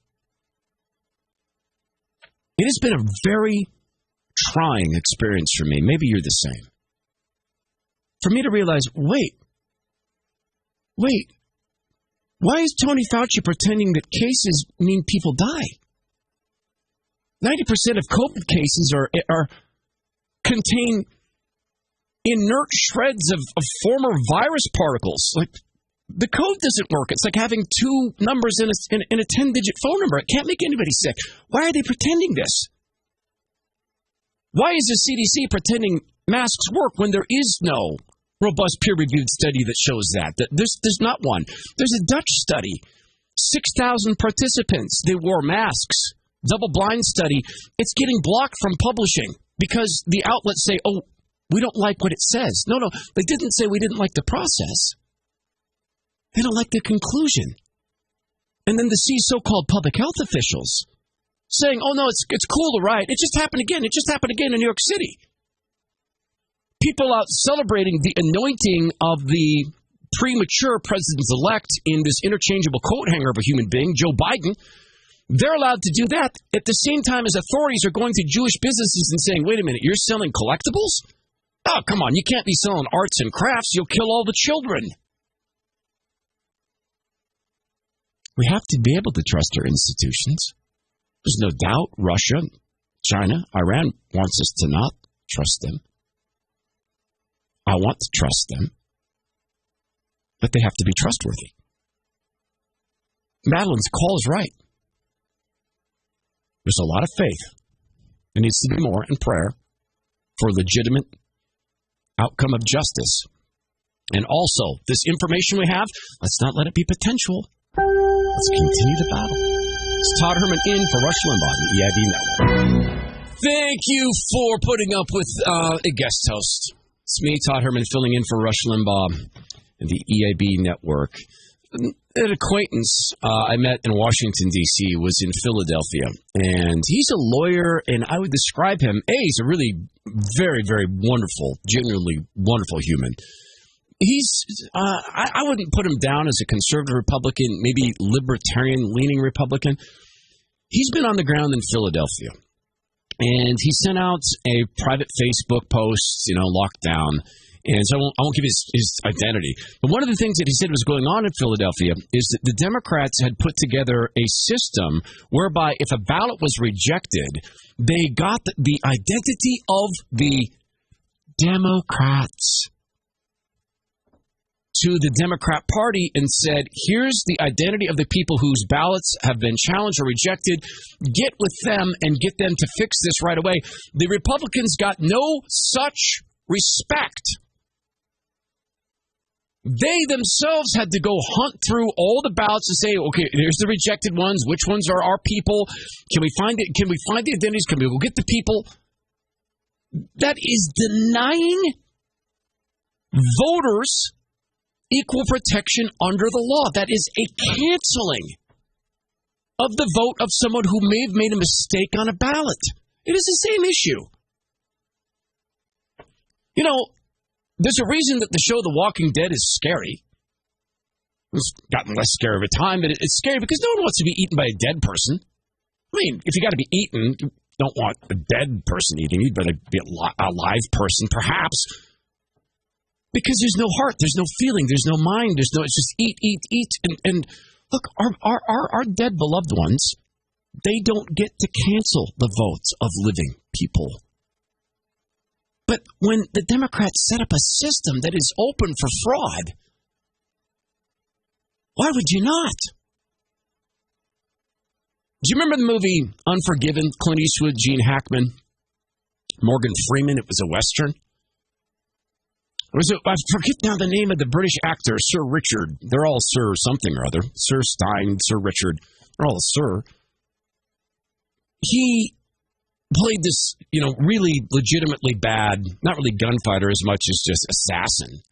It has been a very trying experience for me. Maybe you're the same. For me to realize, wait. Why is Tony Fauci pretending that cases mean people die? 90% of COVID cases contain inert shreds of former virus particles. Like, the code doesn't work. It's like having two numbers in a 10-digit phone number. It can't make anybody sick. Why are they pretending this? Why is the CDC pretending masks work when there is no robust peer-reviewed study that shows that? There's not one. There's a Dutch study. 6,000 participants. They wore masks. Double-blind study. It's getting blocked from publishing because the outlets say, oh, we don't like what it says. No, they didn't say we didn't like the process. They don't like the conclusion. And then to see so-called public health officials saying, oh, no, it's cool to riot. It just happened again. It just happened again in New York City. People out celebrating the anointing of the premature president-elect in this interchangeable coat hanger of a human being, Joe Biden. They're allowed to do that at the same time as authorities are going to Jewish businesses and saying, wait a minute, you're selling collectibles? Oh, come on, you can't be selling arts and crafts. You'll kill all the children. We have to be able to trust our institutions. There's no doubt Russia, China, Iran wants us to not trust them. I want to trust them. But they have to be trustworthy. Madeline's call is right. There's a lot of faith. There needs to be more in prayer for legitimate outcome of justice. And also, this information we have, let's not let it be potential. Let's continue the battle. It's Todd Herman in for Rush Limbaugh, the EIB Network. Thank you for putting up with a guest host. It's me, Todd Herman, filling in for Rush Limbaugh and the EIB Network. An acquaintance I met in Washington, D.C. was in Philadelphia, and he's a lawyer, and I would describe him, he's a really very, very wonderful, genuinely wonderful human. He's, I wouldn't put him down as a conservative Republican, maybe libertarian-leaning Republican. He's been on the ground in Philadelphia, and he sent out a private Facebook post, lockdown. And so I won't give his identity. But one of the things that he said was going on in Philadelphia is that the Democrats had put together a system whereby if a ballot was rejected, they got the identity of the Democrats to the Democrat Party and said, here's the identity of the people whose ballots have been challenged or rejected. Get with them and get them to fix this right away. The Republicans got no such respect. They themselves had to go hunt through all the ballots and say, okay, here's the rejected ones. Which ones are our people? Can we find it? Can we find the identities? Can we go get the people? That is denying voters equal protection under the law. That is a canceling of the vote of someone who may have made a mistake on a ballot. It is the same issue. There's a reason that the show The Walking Dead is scary. It's gotten less scary over time, but it's scary because no one wants to be eaten by a dead person. I mean, if you got to be eaten, you don't want a dead person eating you, but be a live person, perhaps. Because there's no heart, there's no feeling, there's no mind, it's just eat. And look, our dead beloved ones, they don't get to cancel the votes of living people. But when the Democrats set up a system that is open for fraud, why would you not? Do you remember the movie Unforgiven? Clint Eastwood, Gene Hackman, Morgan Freeman. It was a Western. I forget now the name of the British actor, Sir Richard. They're all Sir something or other. Sir Stein, Sir Richard. They're all Sir. He played this, really legitimately bad, not really gunfighter as much as just assassin.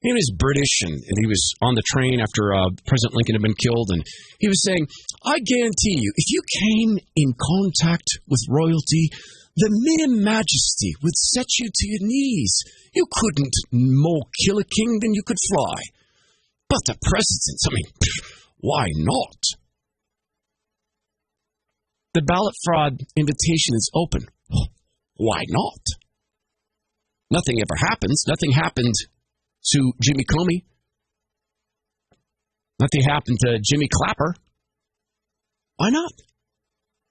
He was British, and he was on the train after President Lincoln had been killed, and he was saying, I guarantee you, if you came in contact with royalty, the mere majesty would set you to your knees. You couldn't more kill a king than you could fly. But the presidents, I mean, why not? The ballot fraud invitation is open. Why not? Nothing ever happens. Nothing happened to Jimmy Comey. Nothing happened to Jimmy Clapper. Why not?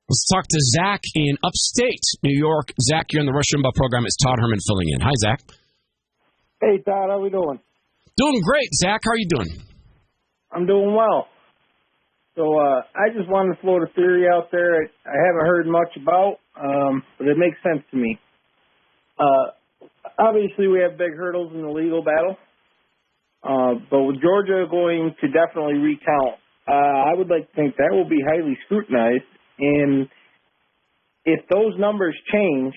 Let's talk to Zach in upstate New York. Zach, you're on the Rush Limbaugh program. It's Todd Herman filling in. Hi, Zach. Hey, Todd. How we doing? Doing great. Zach, how are you doing? I'm doing well. So I just wanted to float a theory out there I haven't heard much about, but it makes sense to me. Obviously, we have big hurdles in the legal battle, but with Georgia going to definitely recount, I would like to think that will be highly scrutinized. And if those numbers change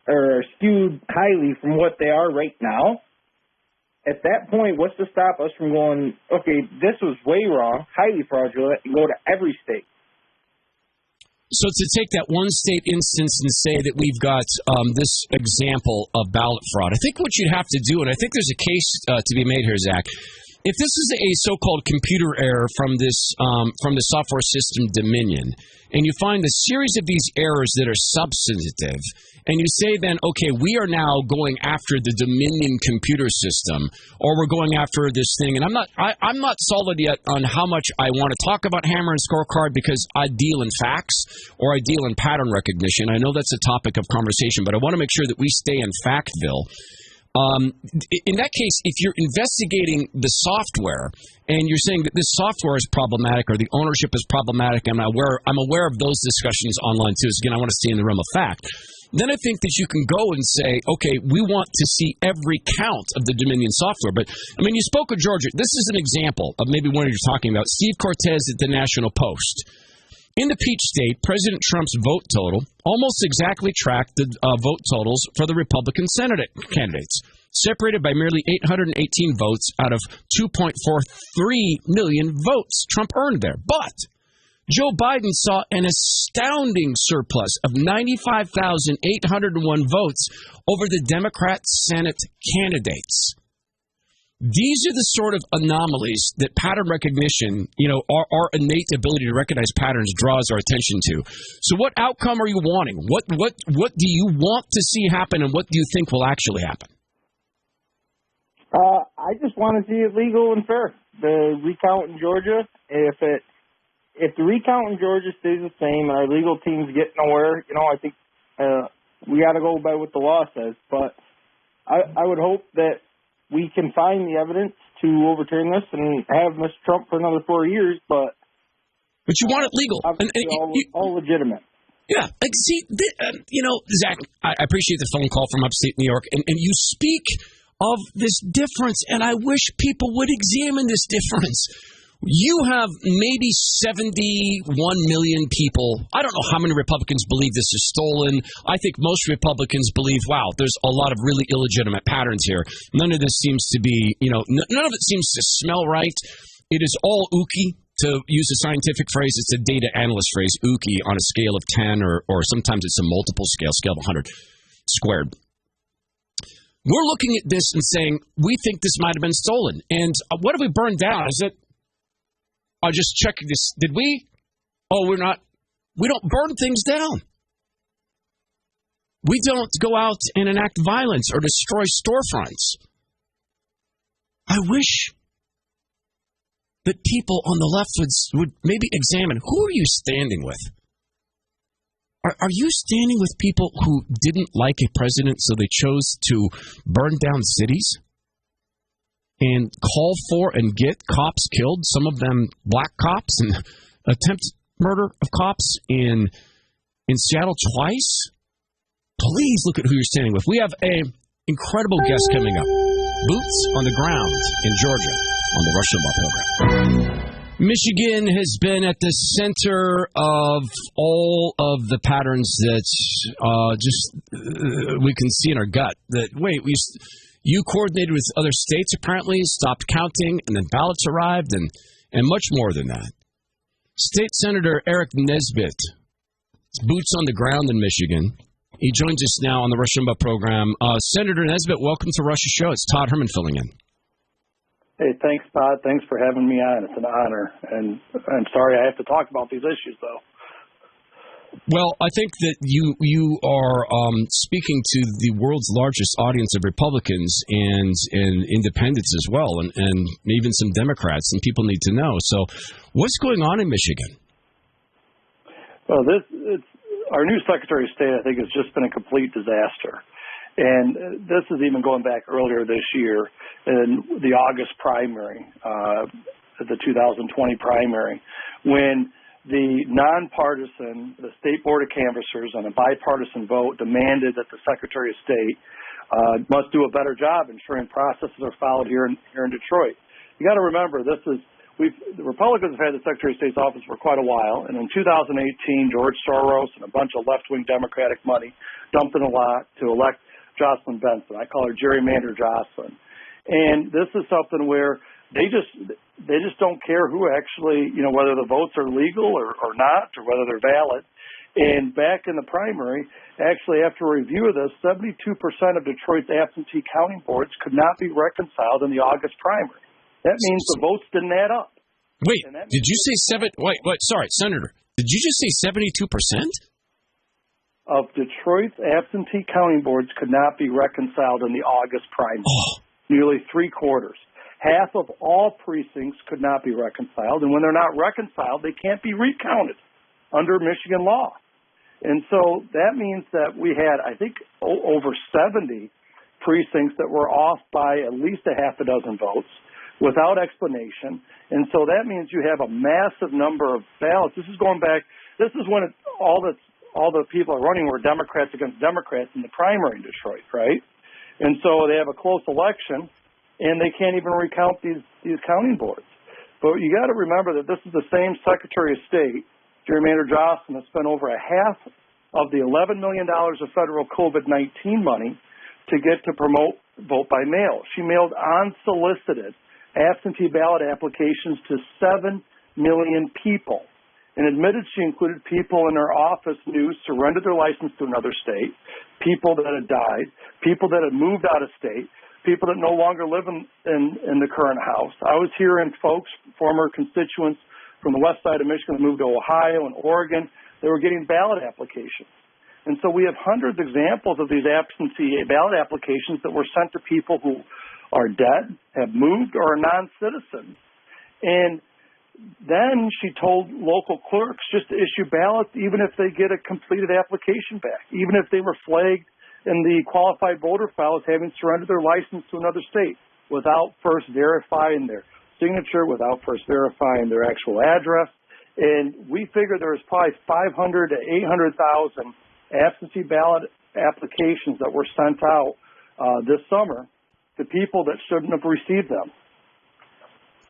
or are skewed highly from what they are right now, at that point, what's to stop us from going, okay, this was way wrong, highly fraudulent, and go to every state? So to take that one state instance and say that we've got this example of ballot fraud, I think what you'd have to do, and I think there's a case to be made here, Zach, if this is a so-called computer error from the software system Dominion, and you find a series of these errors that are substantive, and you say then, okay, we are now going after the Dominion computer system, or we're going after this thing, and I'm not solid yet on how much I want to talk about Hammer and Scorecard because I deal in facts or I deal in pattern recognition. I know that's a topic of conversation, but I want to make sure that we stay in Factville. In that case, if you're investigating the software and you're saying that this software is problematic or the ownership is problematic, I'm aware of those discussions online too. So again, I want to stay in the realm of fact. Then I think that you can go and say, okay, we want to see every count of the Dominion software. But, I mean, you spoke of Georgia. This is an example of maybe one you're talking about. Steve Cortez at the National Post. In the Peach State, President Trump's vote total almost exactly tracked the vote totals for the Republican Senate candidates, separated by merely 818 votes out of 2.43 million votes Trump earned there. But Joe Biden saw an astounding surplus of 95,801 votes over the Democrat Senate candidates. These are the sort of anomalies that pattern recognition, our innate ability to recognize patterns draws our attention to. So what outcome are you wanting? What do you want to see happen, and what do you think will actually happen? I just want to see it legal and fair. The recount in Georgia, if the recount in Georgia stays the same and our legal teams get nowhere, I think we got to go by what the law says. But I would hope that we can find the evidence to overturn this and have Mr. Trump for another 4 years. But you want it legal, all legitimate. Yeah, see, Zach, I appreciate the phone call from upstate New York, and you speak of this difference, and I wish people would examine this difference. You have maybe 71 million people. I don't know how many Republicans believe this is stolen. I think most Republicans believe, wow, there's a lot of really illegitimate patterns here. None of this seems to be, none of it seems to smell right. It is all ooky, to use a scientific phrase. It's a data analyst phrase, ooky, on a scale of 10 or sometimes it's a multiple scale of 100 squared. We're looking at this and saying, we think this might have been stolen. And what have we burned down? Is it, just checking this. Did we? Oh, we're not. We don't burn things down. We don't go out and enact violence or destroy storefronts. I wish that people on the left would maybe examine, who are you standing with? Are you standing with people who didn't like a president, so they chose to burn down cities and call for and get cops killed, some of them black cops, and attempted murder of cops in Seattle twice? Please look at who you're standing with. We have an incredible guest coming up. Boots on the ground in Georgia on the Rush Limbaugh program. Michigan has been at the center of all of the patterns that we can see in our gut. That, wait, You coordinated with other states, apparently, stopped counting, and then ballots arrived, and much more than that. State Senator Eric Nesbitt, boots on the ground in Michigan. He joins us now on the Rush Limbaugh program. Senator Nesbitt, welcome to Rush's show. It's Todd Herman filling in. Hey, thanks, Todd. Thanks for having me on. It's an honor. And I'm sorry I have to talk about these issues, though. Well, I think that you are speaking to the world's largest audience of Republicans and independents as well, and even some Democrats, and people need to know. So what's going on in Michigan? Well, our new Secretary of State, I think, has just been a complete disaster. And this is even going back earlier this year in the August primary, the 2020 primary, when the nonpartisan, the State Board of Canvassers, on a bipartisan vote, demanded that the Secretary of State must do a better job ensuring processes are followed here in Detroit. You got to remember, the Republicans have had the Secretary of State's office for quite a while, and in 2018, George Soros and a bunch of left-wing Democratic money dumped in a lot to elect Jocelyn Benson. I call her Gerrymander Jocelyn. And this is something where they just don't care who actually, whether the votes are legal or not, or whether they're valid. And back in the primary, actually, after a review of this, 72% of Detroit's absentee counting boards could not be reconciled in the August primary. That means the votes didn't add up. Wait, did you say sorry, Senator, did you just say 72%? Of Detroit's absentee counting boards could not be reconciled in the August primary. Nearly three-quarters. Half of all precincts could not be reconciled, and when they're not reconciled, they can't be recounted under Michigan law. And so that means that we had, I think, over 70 precincts that were off by at least a half a dozen votes without explanation. And so that means you have a massive number of ballots. This is going back, this is when all the people are running were Democrats against Democrats in the primary in Detroit, right? And so they have a close election, and they can't even recount these counting boards. But you got to remember that this is the same Secretary of State, Gerrymander Jocelyn, that spent over a half of the $11 million of federal COVID-19 money to get to promote vote by mail. She mailed unsolicited absentee ballot applications to 7 million people, and admitted she included people in her office who surrendered their license to another state, people that had died, people that had moved out of state, people that no longer live in the current house. I was hearing folks, former constituents from the west side of Michigan that moved to Ohio and Oregon, they were getting ballot applications. And so we have hundreds of examples of these absentee ballot applications that were sent to people who are dead, have moved, or are non-citizens. And then she told local clerks just to issue ballots even if they get a completed application back, even if they were flagged in the qualified voter file as having surrendered their license to another state without first verifying their signature, without first verifying their actual address. And we figure there's probably 500 to 800,000 absentee ballot applications that were sent out this summer to people that shouldn't have received them.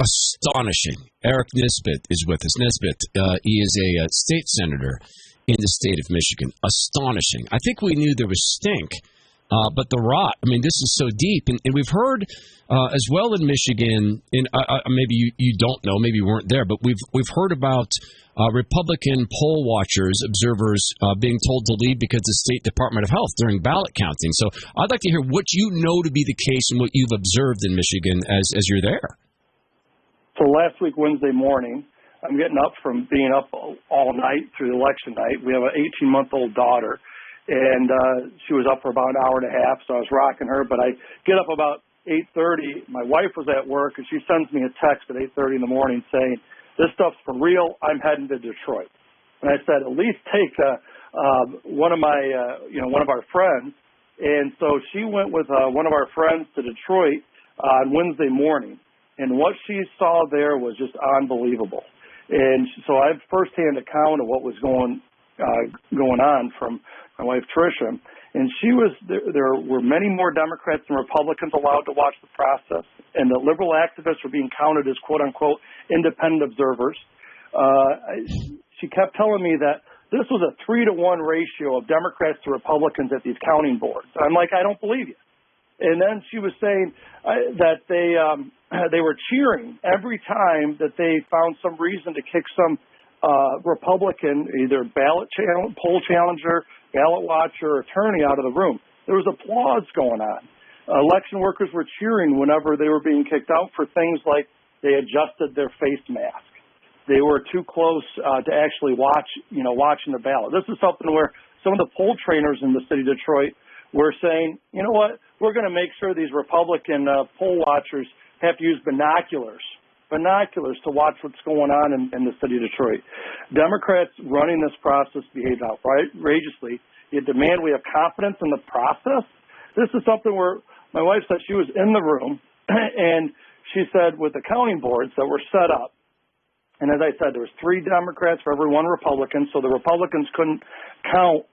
Astonishing. Eric Nesbitt is with us. Nesbitt, he is a state senator in the state of Michigan. Astonishing. I think we knew there was stink, but the rot, I mean, this is so deep. And we've heard as well in Michigan, and maybe you don't know, maybe you weren't there, but we've heard about Republican poll watchers, observers being told to leave because the State Department of Health during ballot counting. So I'd like to hear what you know to be the case and what you've observed in Michigan as you're there. So last week, Wednesday morning, I'm getting up from being up all night through election night. We have an 18-month-old daughter, and she was up for about an hour and a half, so I was rocking her. But I get up about 8:30. My wife was at work, and she sends me a text at 8:30 in the morning saying, "This stuff's for real. I'm heading to Detroit." And I said, "At least take one of our friends." And so she went with one of our friends to Detroit on Wednesday morning. And what she saw there was just unbelievable. And so I have firsthand account of what was going on from my wife Tricia. And there were many more Democrats and Republicans allowed to watch the process, and the liberal activists were being counted as quote unquote independent observers. She kept telling me that this was a 3-to-1 ratio of Democrats to Republicans at these counting boards. I'm like, I don't believe you. And then she was saying that they were cheering every time that they found some reason to kick some Republican, either poll challenger, ballot watcher, or attorney out of the room. There was applause going on. Election workers were cheering whenever they were being kicked out for things like they adjusted their face mask. They were too close to actually watching the ballot. This is something where some of the poll trainers in the city of Detroit were saying, you know what, we're going to make sure these Republican poll watchers have to use binoculars to watch what's going on in the city of Detroit. Democrats running this process behaved outrageously. You demand we have confidence in the process. This is something where my wife said she was in the room, and she said with the counting boards that were set up, and as I said, there was 3 Democrats for every 1 Republican, so the Republicans couldn't count,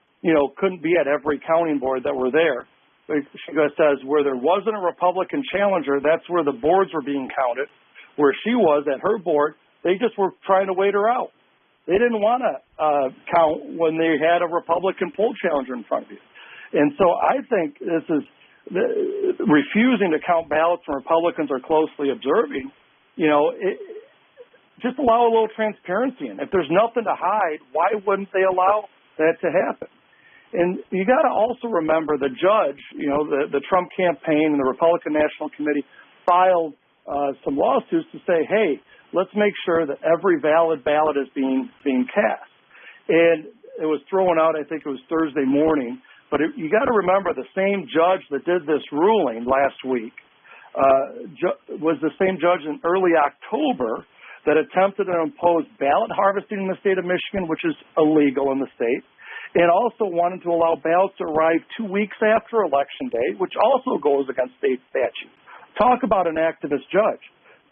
couldn't be at every counting board that were there. She says where there wasn't a Republican challenger, that's where the boards were being counted. Where she was at her board, they just were trying to wait her out. They didn't want to count when they had a Republican poll challenger in front of you. And so I think this is refusing to count ballots when Republicans are closely observing, just allow a little transparency in. If there's nothing to hide, why wouldn't they allow that to happen? And you got to also remember the judge, the Trump campaign and the Republican National Committee filed some lawsuits to say, hey, let's make sure that every valid ballot is being cast. And it was thrown out, I think it was Thursday morning, but you got to remember the same judge that did this ruling last week was the same judge in early October that attempted to impose ballot harvesting in the state of Michigan, which is illegal in the state, and also wanted to allow ballots to arrive 2 weeks after Election Day, which also goes against state statute. Talk about an activist judge.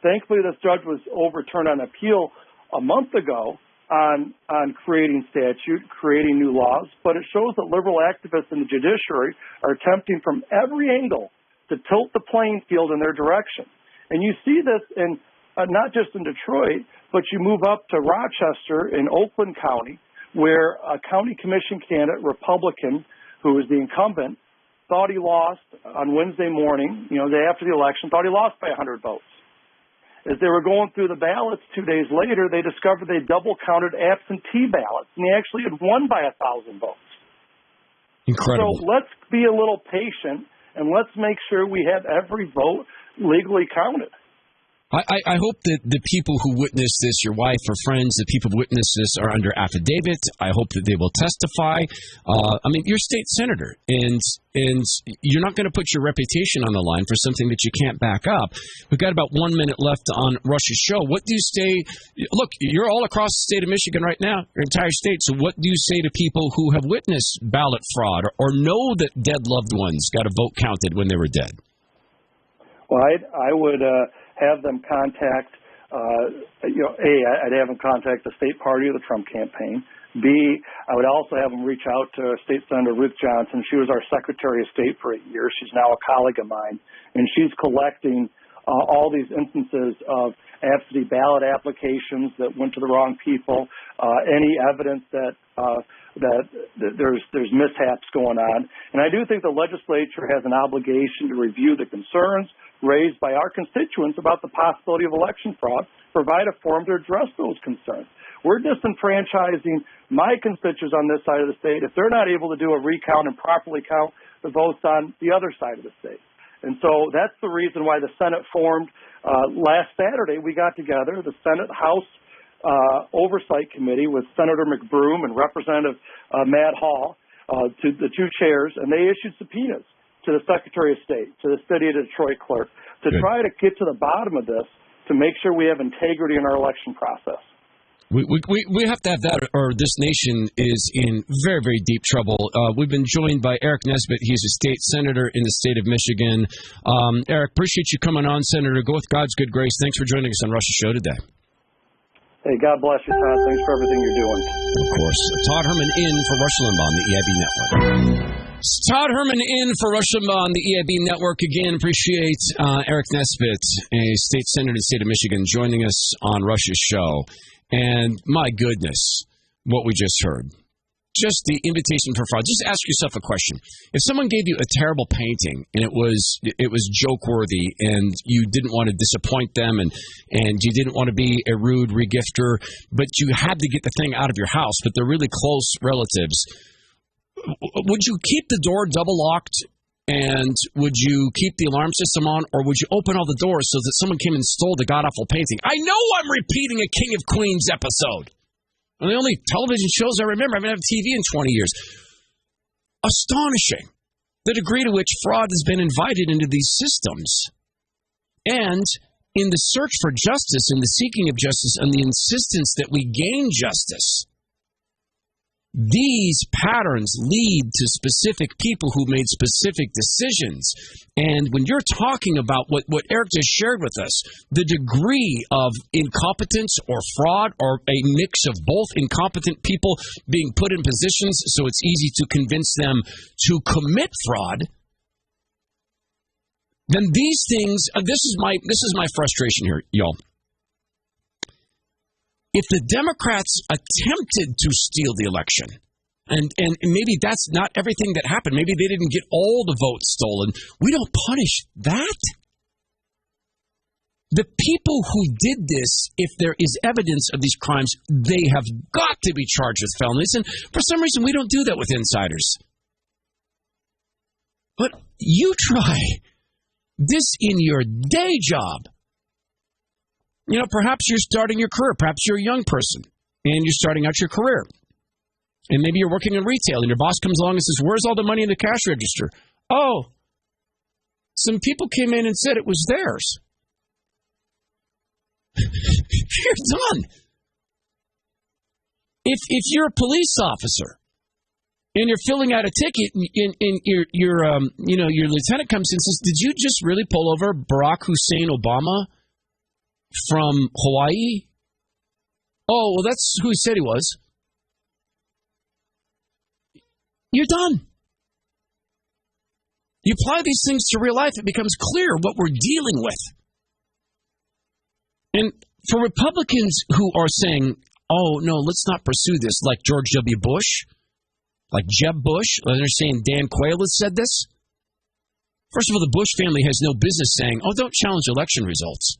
Thankfully, this judge was overturned on appeal a month ago on creating statute, creating new laws, but it shows that liberal activists in the judiciary are attempting from every angle to tilt the playing field in their direction. And you see this in not just in Detroit, but you move up to Rochester in Oakland County, where a county commission candidate, Republican, who was the incumbent, thought he lost on Wednesday morning, the day after the election, thought he lost by 100 votes. As they were going through the ballots 2 days later, they discovered they double-counted absentee ballots, and he actually had won by 1,000 votes. Incredible. So let's be a little patient, and let's make sure we have every vote legally counted. I hope that the people who witnessed this, your wife or friends, the people who witnessed this are under affidavit. I hope that they will testify. You're state senator, and you're not going to put your reputation on the line for something that you can't back up. We've got about 1 minute left on Rush's show. What do you say? Look, you're all across the state of Michigan right now, your entire state. So what do you say to people who have witnessed ballot fraud or know that dead loved ones got a vote counted when they were dead? Well, I would have them contact, I'd have them contact the state party of the Trump campaign. B, I would also have them reach out to State Senator Ruth Johnson. She was our Secretary of State for 8 years. She's now a colleague of mine, and she's collecting all these instances of absentee ballot applications that went to the wrong people, any evidence that there's mishaps going on. And I do think the legislature has an obligation to review the concerns raised by our constituents about the possibility of election fraud, provide a forum to address those concerns. We're disenfranchising my constituents on this side of the state if they're not able to do a recount and properly count the votes on the other side of the state. And so that's the reason why the Senate formed last Saturday. We got together, the Senate House Oversight Committee with Senator McBroom and Representative Matt Hall, to the two chairs, and they issued subpoenas to the Secretary of State, to the City of Detroit clerk, to try to get to the bottom of this, to make sure we have integrity in our election process. We have to have that, or this nation is in very, very deep trouble. We've been joined by Eric Nesbitt. He's a state senator in the state of Michigan. Eric, appreciate you coming on, Senator. Go with God's good grace. Thanks for joining us on Rush's show today. Hey, God bless you, Todd. Thanks for everything you're doing. Of course. Todd Herman in for Rush Limbaugh on the EIB Network. It's Todd Herman in for Rush Limbaugh on the EIB Network. Again, appreciate Eric Nesbitt, a state senator in the state of Michigan, joining us on Rush's show. And my goodness, what we just heard. just the invitation for fraud. Just ask yourself a question. If someone gave you a terrible painting and it was joke worthy and you didn't want to disappoint them and you didn't want to be a rude regifter, but you had to get the thing out of your house, but they're really close relatives, would you keep the door double locked and would you keep the alarm system on, or would you open all the doors so that someone came and stole the god-awful painting? I know I'm repeating a King of Queens episode. One of the only television shows I remember. I haven't had TV in 20 years. Astonishing the degree to which fraud has been invited into these systems. And in the search for justice, in the seeking of justice, and the insistence that we gain justice, these patterns lead to specific people who made specific decisions. And when you're talking about what Eric just shared with us, the degree of incompetence or fraud, or a mix of both, incompetent people being put in positions so it's easy to convince them to commit fraud, then these things, this is my frustration here, y'all. If the Democrats attempted to steal the election, and maybe that's not everything that happened, maybe they didn't get all the votes stolen, we don't punish that. The people who did this, if there is evidence of these crimes, they have got to be charged with felonies, and for some reason we don't do that with insiders. But you try this in your day job. You know, perhaps you're starting your career. Perhaps you're a young person, and you're starting out your career. And maybe you're working in retail, and your boss comes along and says, where's all the money in the cash register? Oh, some people came in and said it was theirs. You're done. If you're a police officer, and you're filling out a ticket, and your lieutenant comes in and says, did you just really pull over Barack Hussein Obama from Hawaii? Oh, well, that's who he said he was. You're done. You apply these things to real life, it becomes clear what we're dealing with. And for Republicans who are saying, oh, no, let's not pursue this, like George W. Bush, like Jeb Bush, they're saying Dan Quayle has said this. First of all, the Bush family has no business saying, oh, don't challenge election results.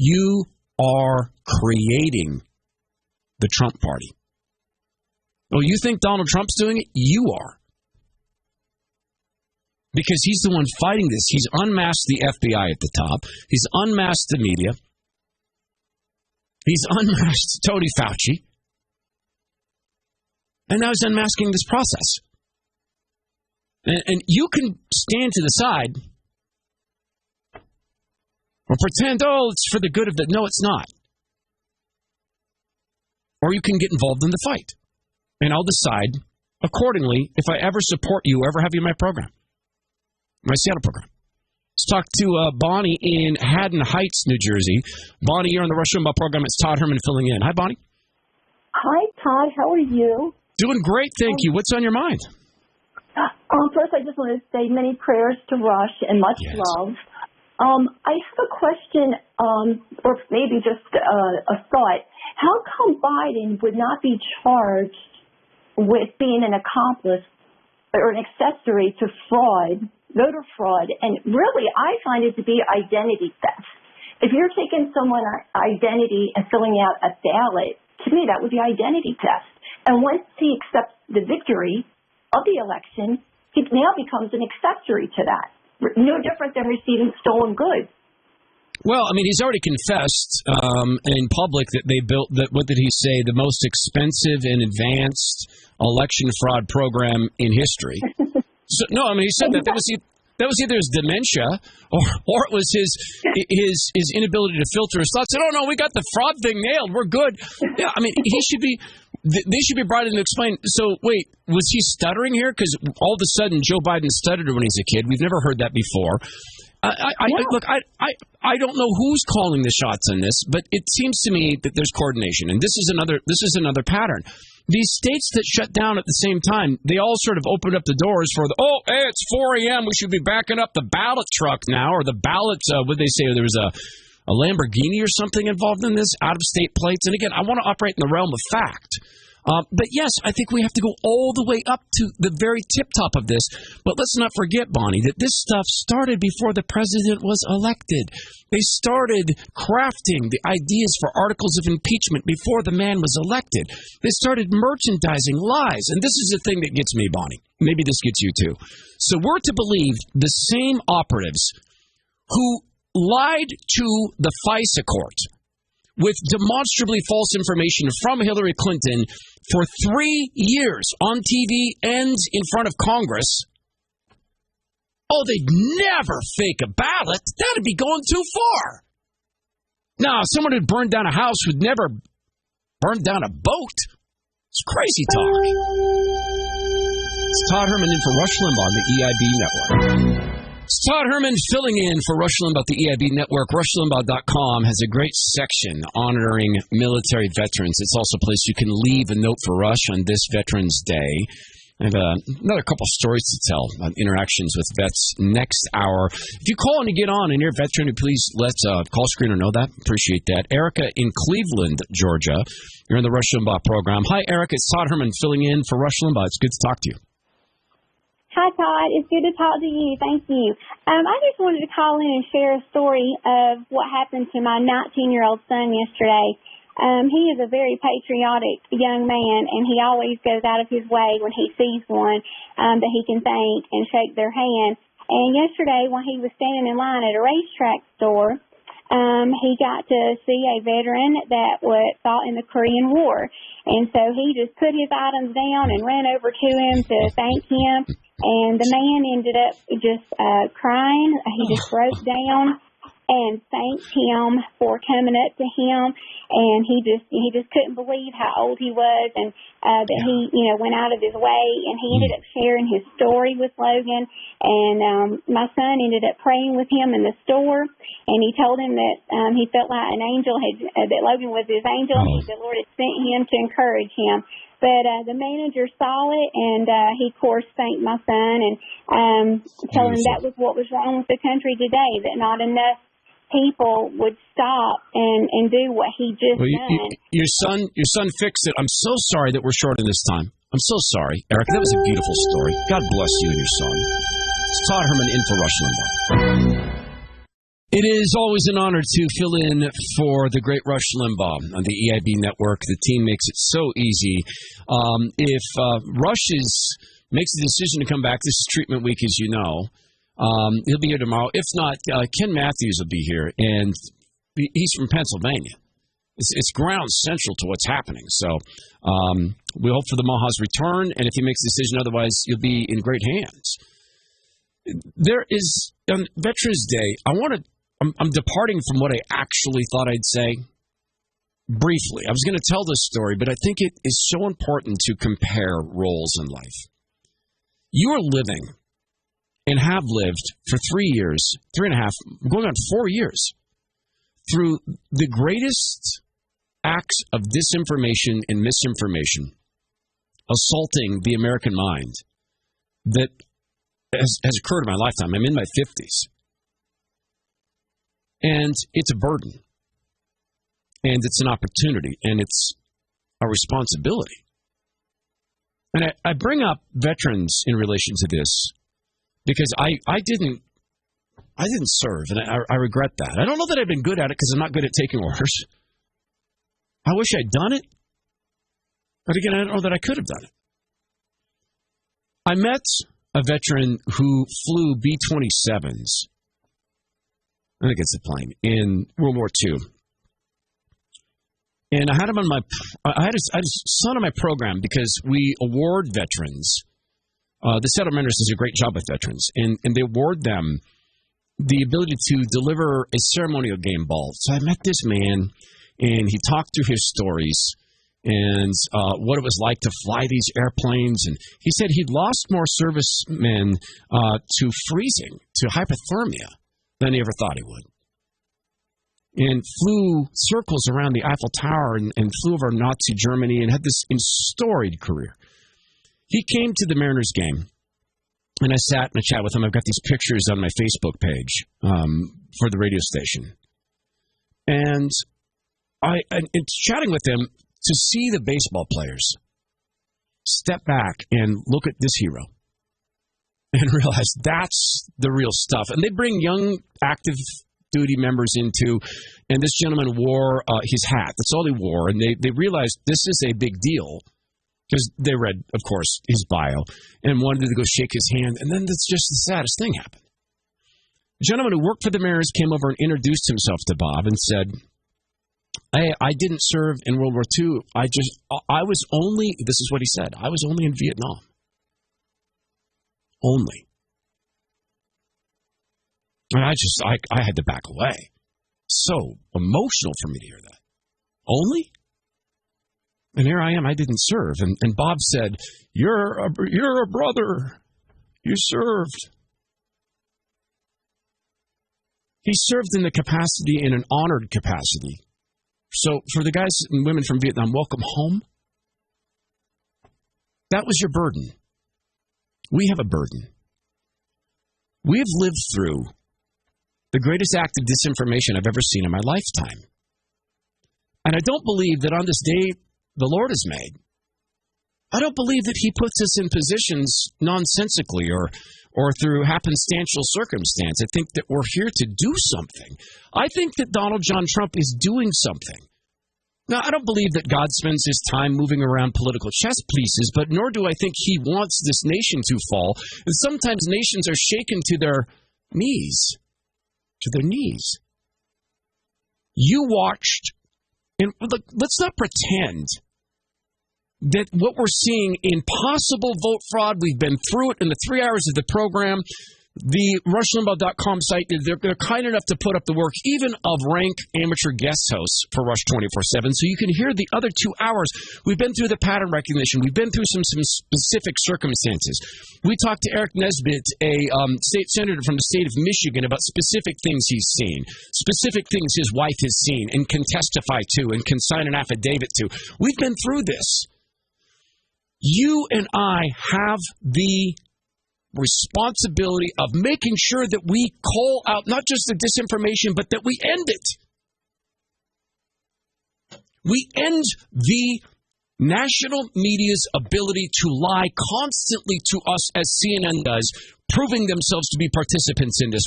You are creating the Trump party. Oh, you think Donald Trump's doing it? You are. Because he's the one fighting this. He's unmasked the FBI at the top. He's unmasked the media. He's unmasked Tony Fauci. And now he's unmasking this process. And you can stand to the side or pretend, oh, it's for the good of the... No, it's not. Or you can get involved in the fight. And I'll decide accordingly if I ever support you, ever have you in my program, my Seattle program. Let's talk to Bonnie in Haddon Heights, New Jersey. Bonnie, you're on the Rush Limbaugh program. It's Todd Herman filling in. Hi, Bonnie. Hi, Todd. How are you? Doing great, thank you. What's on your mind? First, I just want to say many prayers to Rush and much love. I have a question, or maybe just a thought. How come Biden would not be charged with being an accomplice or an accessory to fraud, voter fraud? And really, I find it to be identity theft. If you're taking someone's identity and filling out a ballot, to me, that would be identity theft. And once he accepts the victory of the election, he now becomes an accessory to that. No different than receiving stolen goods. Well, I mean, he's already confessed in public that they built, what did he say, the most expensive and advanced election fraud program in history. So, no, I mean, he said that was either his dementia or it was his inability to filter his thoughts. Said, oh, no, we got the fraud thing nailed. We're good. Yeah, I mean, they should be brought in to explain. So, wait, was he stuttering here? Because all of a sudden, Joe Biden stuttered when he's a kid. We've never heard that before. Look, I don't know who's calling the shots on this, but it seems to me that there's coordination, and this is another pattern. These states that shut down at the same time, they all sort of opened up the doors for hey, it's 4 a.m. We should be backing up the ballot truck now, or the ballot. What did they say? There was a Lamborghini or something involved in this, out of state plates. And again, I want to operate in the realm of fact. But yes, I think we have to go all the way up to the very tip top of this. But let's not forget, Bonnie, that this stuff started before the president was elected. They started crafting the ideas for articles of impeachment before the man was elected. They started merchandising lies. And this is the thing that gets me, Bonnie. Maybe this gets you too. So we're to believe the same operatives who lied to the FISA court with demonstrably false information from Hillary Clinton for 3 years on TV and in front of Congress. Oh, they'd never fake a ballot. That'd be going too far. Now, someone who'd burned down a house would never burn down a boat. It's crazy talk. It's Todd Herman in for Rush Limbaugh on the EIB Network. It's Todd Herman filling in for Rush Limbaugh at the EIB Network. RushLimbaugh.com has a great section honoring military veterans. It's also a place you can leave a note for Rush on this Veterans Day. I have another couple stories to tell on interactions with vets next hour. If you call and you get on and you're a veteran, please let call screener know that. Appreciate that. Erica in Cleveland, Georgia. You're in the Rush Limbaugh program. Hi, Erica. It's Todd Herman filling in for Rush Limbaugh. It's good to talk to you. Hi, Todd. It's good to talk to you. Thank you. I just wanted to call in and share a story of what happened to my 19-year-old son yesterday. He is a very patriotic young man, and he always goes out of his way when he sees one that he can thank and shake their hand. And yesterday, when he was standing in line at a racetrack store, he got to see a veteran that fought in the Korean War. And so he just put his items down and ran over to him to thank him. And the man ended up just crying. He just broke down and thanked him for coming up to him. And he just couldn't believe how old he was, and that he went out of his way. And he ended up sharing his story with Logan. And my son ended up praying with him in the store. And he told him that he felt like an angel that Logan was his angel, and the Lord had sent him to encourage him. But the manager saw it, and he, of course, thanked my son and told him that was what was wrong with the country today, that not enough people would stop and do what he just done. Your son fixed it. I'm so sorry that we're short in this time. I'm so sorry, Erica. That was a beautiful story. God bless you and your son. It's Todd Herman in for Rush Limbaugh. It is always an honor to fill in for the great Rush Limbaugh on the EIB Network. The team makes it so easy. If Rush makes the decision to come back, this is treatment week, as you know. He'll be here tomorrow. If not, Ken Matthews will be here, and he's from Pennsylvania. It's ground central to what's happening. So we hope for the Maha's return, and if he makes a decision otherwise, you'll be in great hands. There is, on Veterans Day, I'm departing from what I actually thought I'd say briefly. I was going to tell this story, but I think it is so important to compare roles in life. You are living and have lived for 3 years, 3.5, going on 4 years, through the greatest acts of disinformation and misinformation assaulting the American mind that has occurred in my lifetime. I'm in my 50s. And it's a burden. And it's an opportunity. And it's a responsibility. And I bring up veterans in relation to this because I didn't serve, and I regret that. I don't know that I've been good at it because I'm not good at taking orders. I wish I'd done it. But again, I don't know that I could have done it. I met a veteran who flew B-27s, I think it's a plane, in World War II. And I had him on I had his son on my program because we award veterans. The Settlementers does a great job with veterans, and they award them the ability to deliver a ceremonial game ball. So I met this man, and he talked through his stories and what it was like to fly these airplanes. And he said he'd lost more servicemen to freezing, to hypothermia, than he ever thought he would. And flew circles around the Eiffel Tower and flew over Nazi Germany and had this storied career. He came to the Mariners game, and I sat and I chatted with him. I've got these pictures on my Facebook page for the radio station. And it's chatting with him to see the baseball players step back and look at this hero and realize that's the real stuff. And they bring young active duty members into, and this gentleman wore his hat. That's all he wore. And they realized this is a big deal because they read, of course, his bio and wanted to go shake his hand. And then that's just the saddest thing happened. A gentleman who worked for the Mariners came over and introduced himself to Bob and said, I didn't serve in World War II. I was only, this is what he said, I was only in Vietnam. Only. And I had to back away. So emotional for me to hear that. Only? And here I am, I didn't serve. And Bob said, you're a brother. You served. He served in the capacity, in an honored capacity. So for the guys and women from Vietnam, welcome home. That was your burden. We have a burden. We have lived through the greatest act of disinformation I've ever seen in my lifetime. And I don't believe that on this day the Lord has made, I don't believe that he puts us in positions nonsensically or through happenstantial circumstance. I think that we're here to do something. I think that Donald John Trump is doing something. Now, I don't believe that God spends his time moving around political chess pieces, but nor do I think he wants this nation to fall. And sometimes nations are shaken to their knees. You watched, and look, let's not pretend that what we're seeing in possible vote fraud, we've been through it in the 3 hours of the program. The RushLimbaugh.com site, they're kind enough to put up the work, even of rank amateur guest hosts for Rush 24/7, so you can hear the other 2 hours. We've been through the pattern recognition. We've been through some specific circumstances. We talked to Eric Nesbitt, a state senator from the state of Michigan, about specific things he's seen, specific things his wife has seen and can testify to and can sign an affidavit to. We've been through this. You and I have the responsibility of making sure that we call out not just the disinformation, but that we end it. We end the national media's ability to lie constantly to us, as CNN does, proving themselves to be participants in this.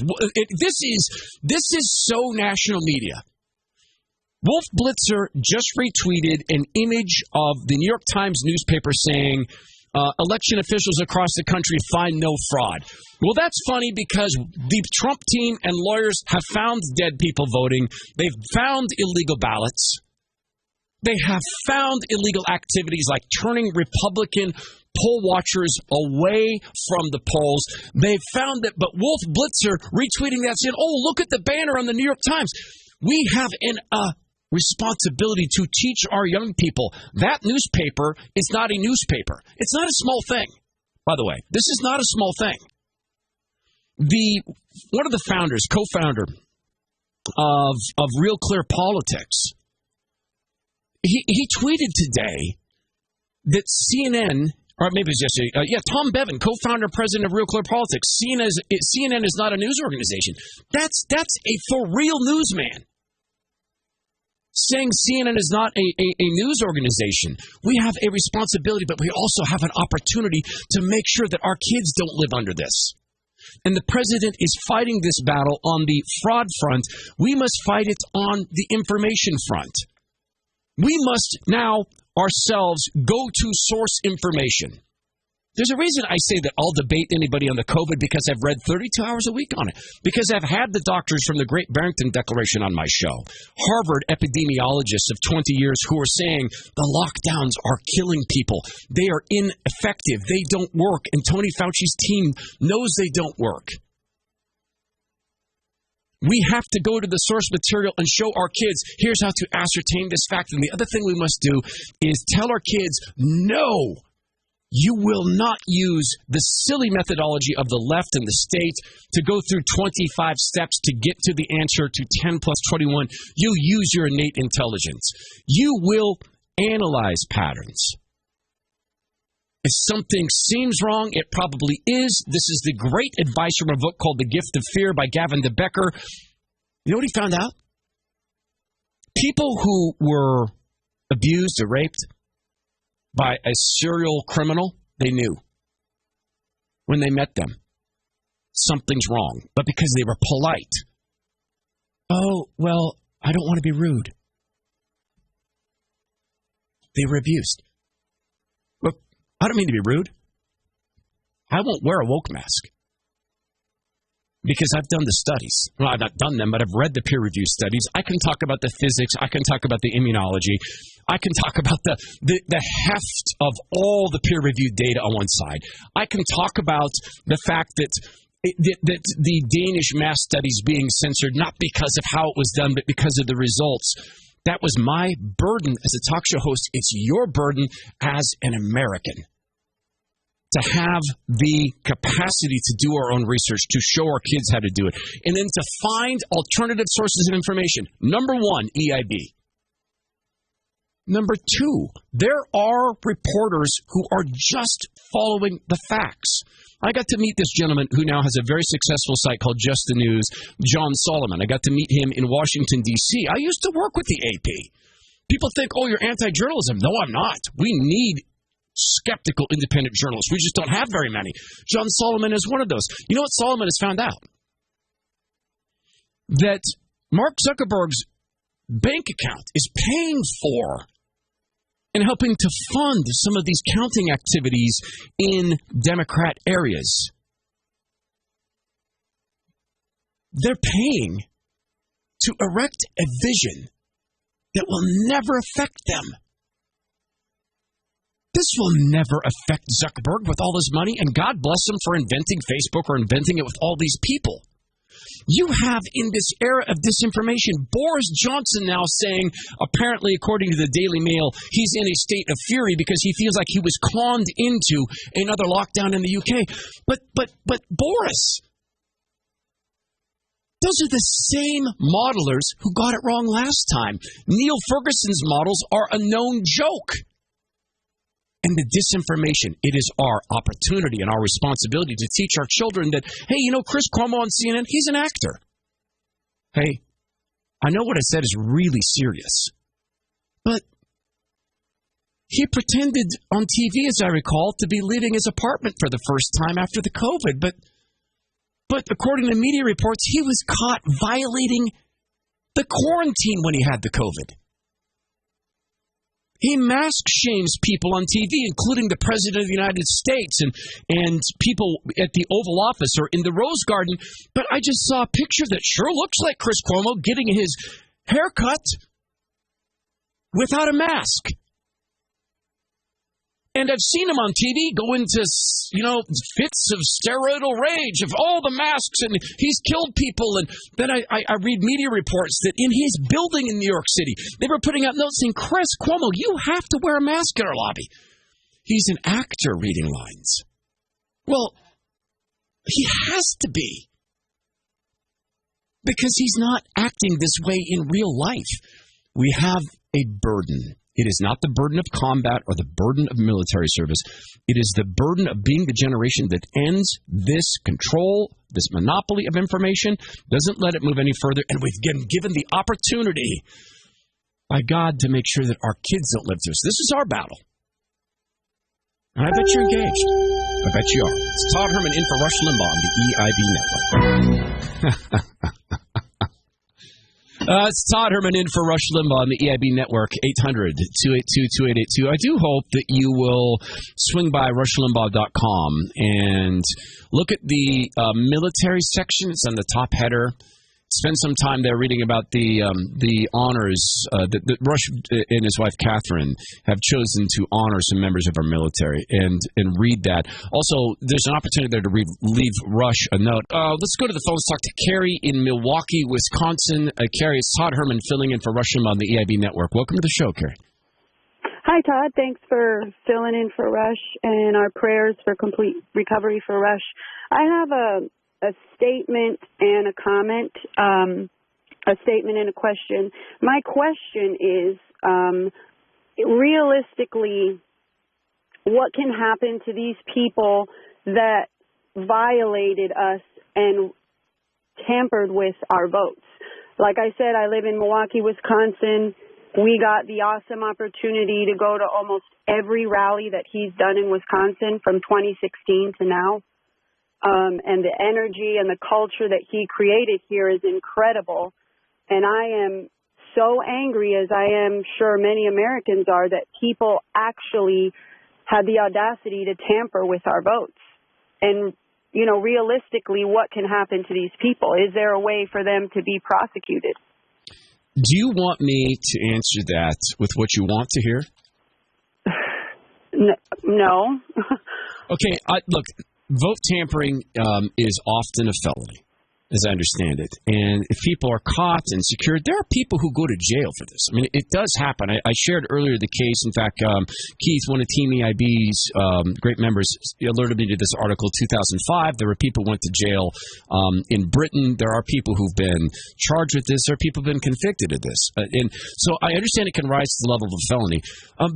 This is so national media. Wolf Blitzer just retweeted an image of the New York Times newspaper saying, election officials across the country find no fraud. Well, that's funny because the Trump team and lawyers have found dead people voting. They've found illegal ballots. They have found illegal activities like turning Republican poll watchers away from the polls. They've found that, but Wolf Blitzer retweeting that saying, oh, look at the banner on the New York Times. We have a responsibility to teach our young people that newspaper is not a newspaper. It's not a small thing, by the way. This is not a small thing. One of the founders, co-founder of Real Clear Politics, he tweeted today that CNN, or maybe it was yesterday, Tom Bevan, co-founder and president of Real Clear Politics, CNN is not a news organization. That's a for real newsman. Saying CNN is not a news organization. We have a responsibility, but we also have an opportunity to make sure that our kids don't live under this. And the president is fighting this battle on the fraud front. We must fight it on the information front. We must now ourselves go to source information. There's a reason I say that I'll debate anybody on the COVID, because I've read 32 hours a week on it. Because I've had the doctors from the Great Barrington Declaration on my show. Harvard epidemiologists of 20 years who are saying the lockdowns are killing people. They are ineffective. They don't work. And Tony Fauci's team knows they don't work. We have to go to the source material and show our kids, here's how to ascertain this fact. And the other thing we must do is tell our kids, no, you will not use the silly methodology of the left and the state to go through 25 steps to get to the answer to 10 plus 21. You use your innate intelligence. You will analyze patterns. If something seems wrong, it probably is. This is the great advice from a book called The Gift of Fear by Gavin de Becker. You know what he found out? People who were abused or raped, by a serial criminal, they knew when they met them something's wrong. But because they were polite, oh, well, I don't want to be rude. They were abused. Look, I don't mean to be rude. I won't wear a woke mask because I've done the studies. Well, I've not done them, but I've read the peer-reviewed studies. I can talk about the physics. I can talk about the immunology. I can talk about the heft of all the peer-reviewed data on one side. I can talk about the fact that the Danish mass studies being censored, not because of how it was done, but because of the results. That was my burden as a talk show host. It's your burden as an American to have the capacity to do our own research, to show our kids how to do it, and then to find alternative sources of information. Number one, EIB. Number two, there are reporters who are just following the facts. I got to meet this gentleman who now has a very successful site called Just the News, John Solomon. I got to meet him in Washington, D.C. I used to work with the AP. People think, oh, you're anti-journalism. No, I'm not. We need skeptical, independent journalists. We just don't have very many. John Solomon is one of those. You know what Solomon has found out? That Mark Zuckerberg's bank account is paying for and helping to fund some of these counting activities in Democrat areas. They're paying to erect a vision that will never affect them. This will never affect Zuckerberg with all his money, and God bless him for inventing Facebook or inventing it with all these people. You have, in this era of disinformation, Boris Johnson now saying, apparently, according to the Daily Mail, he's in a state of fury because he feels like he was conned into another lockdown in the UK. But Boris, those are the same modelers who got it wrong last time. Neil Ferguson's models are a known joke. And the disinformation, it is our opportunity and our responsibility to teach our children that, hey, you know, Chris Cuomo on CNN, he's an actor. Hey, I know what I said is really serious, but he pretended on TV, as I recall, to be leaving his apartment for the first time after the COVID. But according to media reports, he was caught violating the quarantine when he had the COVID. He mask shames people on TV, including the President of the United States and people at the Oval Office or in the Rose Garden. But I just saw a picture that sure looks like Chris Cuomo getting his haircut without a mask. And I've seen him on TV go into, fits of steroidal rage of all the masks, and he's killed people. And then I read media reports that in his building in New York City, they were putting out notes saying, Chris Cuomo, you have to wear a mask in our lobby. He's an actor reading lines. Well, he has to be. Because he's not acting this way in real life. We have a burden. It is not the burden of combat or the burden of military service. It is the burden of being the generation that ends this control, this monopoly of information, doesn't let it move any further, and we've been given the opportunity by God to make sure that our kids don't live through this. This is our battle. And I bet you're engaged. I bet you are. It's Todd Herman in for Rush Limbaugh on the EIB Network. It's Todd Herman in for Rush Limbaugh on the EIB Network, 800-282-2882. I do hope that you will swing by rushlimbaugh.com and look at the military section. It's on the top header. Spend some time there reading about the honors that Rush and his wife Catherine have chosen to honor some members of our military, and read that. Also, there's an opportunity there to leave Rush a note. Let's go to the phones, talk to Carrie in Milwaukee, Wisconsin. Carrie, it's Todd Herman filling in for Rush on the EIB Network. Welcome to the show, Carrie. Hi, Todd. Thanks for filling in for Rush, and our prayers for complete recovery for Rush. I have a statement and a comment, a statement and a question. My question is, realistically, what can happen to these people that violated us and tampered with our votes? Like I said, I live in Milwaukee, Wisconsin. We got the awesome opportunity to go to almost every rally that he's done in Wisconsin from 2016 to now. And the energy and the culture that he created here is incredible. And I am so angry, as I am sure many Americans are, that people actually had the audacity to tamper with our votes. And, you know, realistically, what can happen to these people? Is there a way for them to be prosecuted? Do you want me to answer that with what you want to hear? No. Okay, look, vote tampering is often a felony, as I understand it. And if people are caught and secured, there are people who go to jail for this. I mean, it does happen. I shared earlier the case. In fact, Keith, one of Team EIB's great members, alerted me to this article, 2005. There were people who went to jail in Britain. There are people who've been charged with this. There are people who've been convicted of this. And so I understand it can rise to the level of a felony.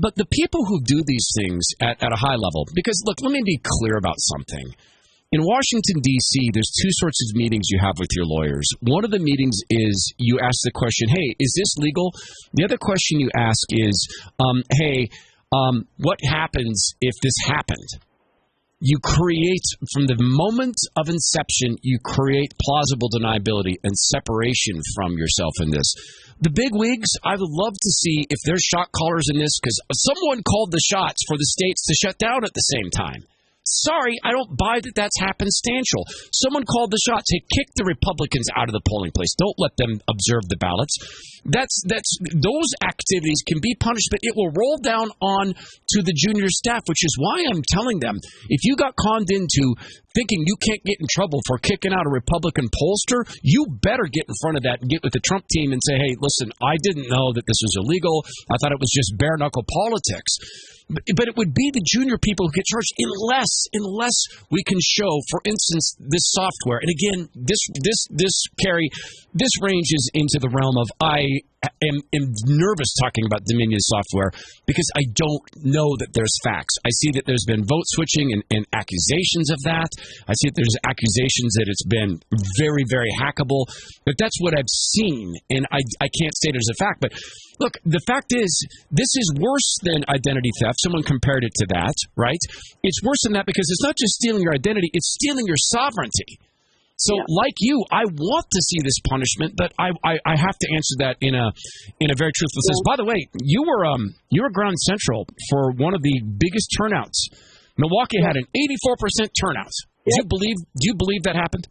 But the people who do these things at a high level, because, look, let me be clear about something. In Washington, D.C., there's two sorts of meetings you have with your lawyers. One of the meetings is you ask the question, hey, is this legal? The other question you ask is, what happens if this happened? You create, from the moment of inception, you create plausible deniability and separation from yourself in this. The big wigs, I would love to see if there's shot callers in this, because someone called the shots for the states to shut down at the same time. Sorry, I don't buy that that's happenstantial. Someone called the shots. Hey, kick the Republicans out of the polling place. Don't let them observe the ballots. Those activities can be punished, but it will roll down on to the junior staff, which is why I'm telling them, if you got conned into thinking you can't get in trouble for kicking out a Republican pollster, you better get in front of that and get with the Trump team and say, hey, listen, I didn't know that this was illegal. I thought it was just bare-knuckle politics. But it would be the junior people who get charged unless we can show, for instance, this software. And again, Carrie, this ranges into the realm of I am nervous talking about Dominion software because I don't know that there's facts. I see that there's been vote switching and accusations of that. I see that there's accusations that it's been very, very hackable. But that's what I've seen, and I can't say there's a fact. But look, the fact is, this is worse than identity theft. Someone compared it to that, right? It's worse than that because it's not just stealing your identity, it's stealing your sovereignty. So, like you, I want to see this punishment, but I have to answer that in a very truthful sense. By the way, you were Ground Central for one of the biggest turnouts. Milwaukee had an 84% turnout. Do you believe that happened?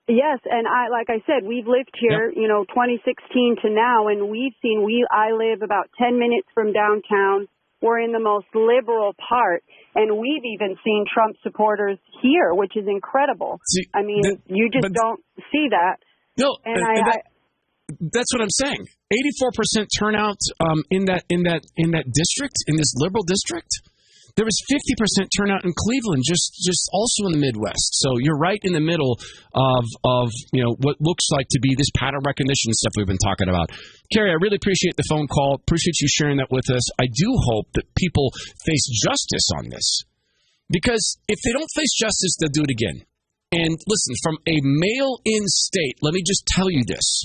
Yes, and like I said, we've lived here, 2016 to now, and I live about 10 minutes from downtown. We're in the most liberal part, and we've even seen Trump supporters here, which is incredible. You just don't see that. No, and that's what I'm saying. 84% turnout in that district, in this liberal district. There was 50% turnout in Cleveland, just also in the Midwest. So you're right in the middle of what looks like to be this pattern recognition stuff we've been talking about. Carrie, I really appreciate the phone call. Appreciate you sharing that with us. I do hope that people face justice on this, because if they don't face justice, they'll do it again. And listen, from a mail-in state, let me just tell you this.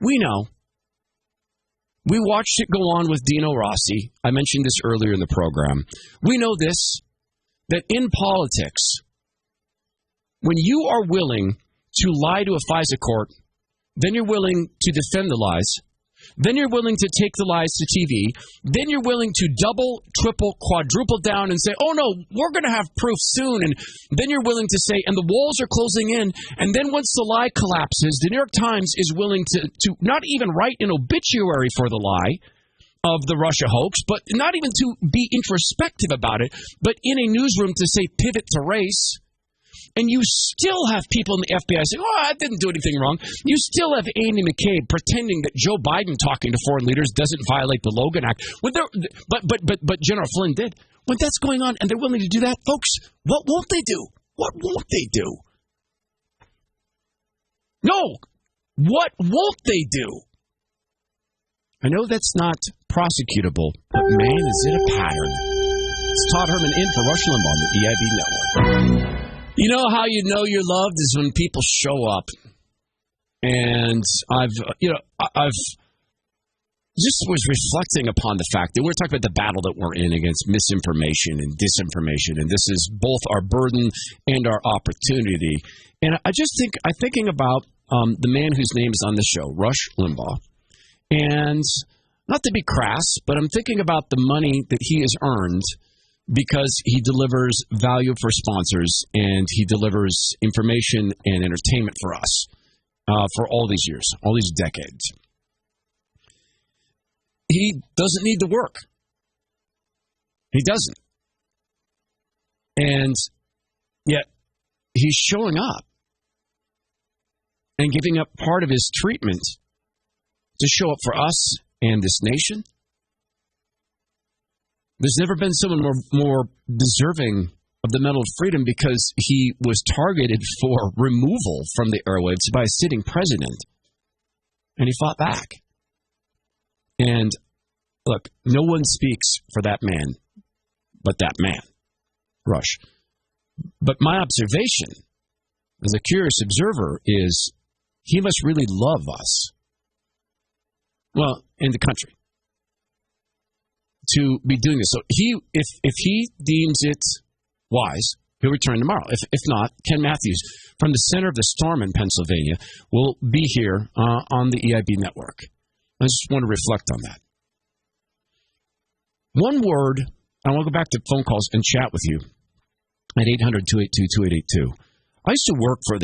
We know. We watched it go on with Dino Rossi. I mentioned this earlier in the program. We know this, that in politics, when you are willing to lie to a FISA court, then you're willing to defend the lies, then you're willing to take the lies to TV, then you're willing to double, triple, quadruple down and say, oh no, we're going to have proof soon, and then you're willing to say, and the walls are closing in, and then once the lie collapses, the New York Times is willing to not even write an obituary for the lie of the Russia hoax, but not even to be introspective about it, but in a newsroom to say pivot to race. And you still have people in the FBI saying, oh, I didn't do anything wrong. You still have Andy McCabe pretending that Joe Biden talking to foreign leaders doesn't violate the Logan Act. But General Flynn did. When that's going on and they're willing to do that, folks, what won't they do? What won't they do? No. What won't they do? I know that's not prosecutable, but man, is it a pattern. It's Todd Herman in for Rush Limbaugh on the EIB Network. You know how you know you're loved is when people show up. And I've just was reflecting upon the fact that we're talking about the battle that we're in against misinformation and disinformation, and this is both our burden and our opportunity. And I'm thinking about the man whose name is on the show, Rush Limbaugh. And not to be crass, but I'm thinking about the money that he has earned because he delivers value for sponsors and he delivers information and entertainment for us for all these years, all these decades. He doesn't need to work. He doesn't. And yet he's showing up and giving up part of his treatment to show up for us and this nation. There's never been someone more deserving of the Medal of Freedom because he was targeted for removal from the airwaves by a sitting president. And he fought back. And look, no one speaks for that man but that man, Rush. But my observation as a curious observer is he must really love us. Well, in the country. To be doing this. So if he deems it wise, he'll return tomorrow. If not, Ken Matthews from the center of the storm in Pennsylvania will be here on the EIB network. I just want to reflect on that. One word, I want to go back to phone calls and chat with you at 800-282-2882. I used to work for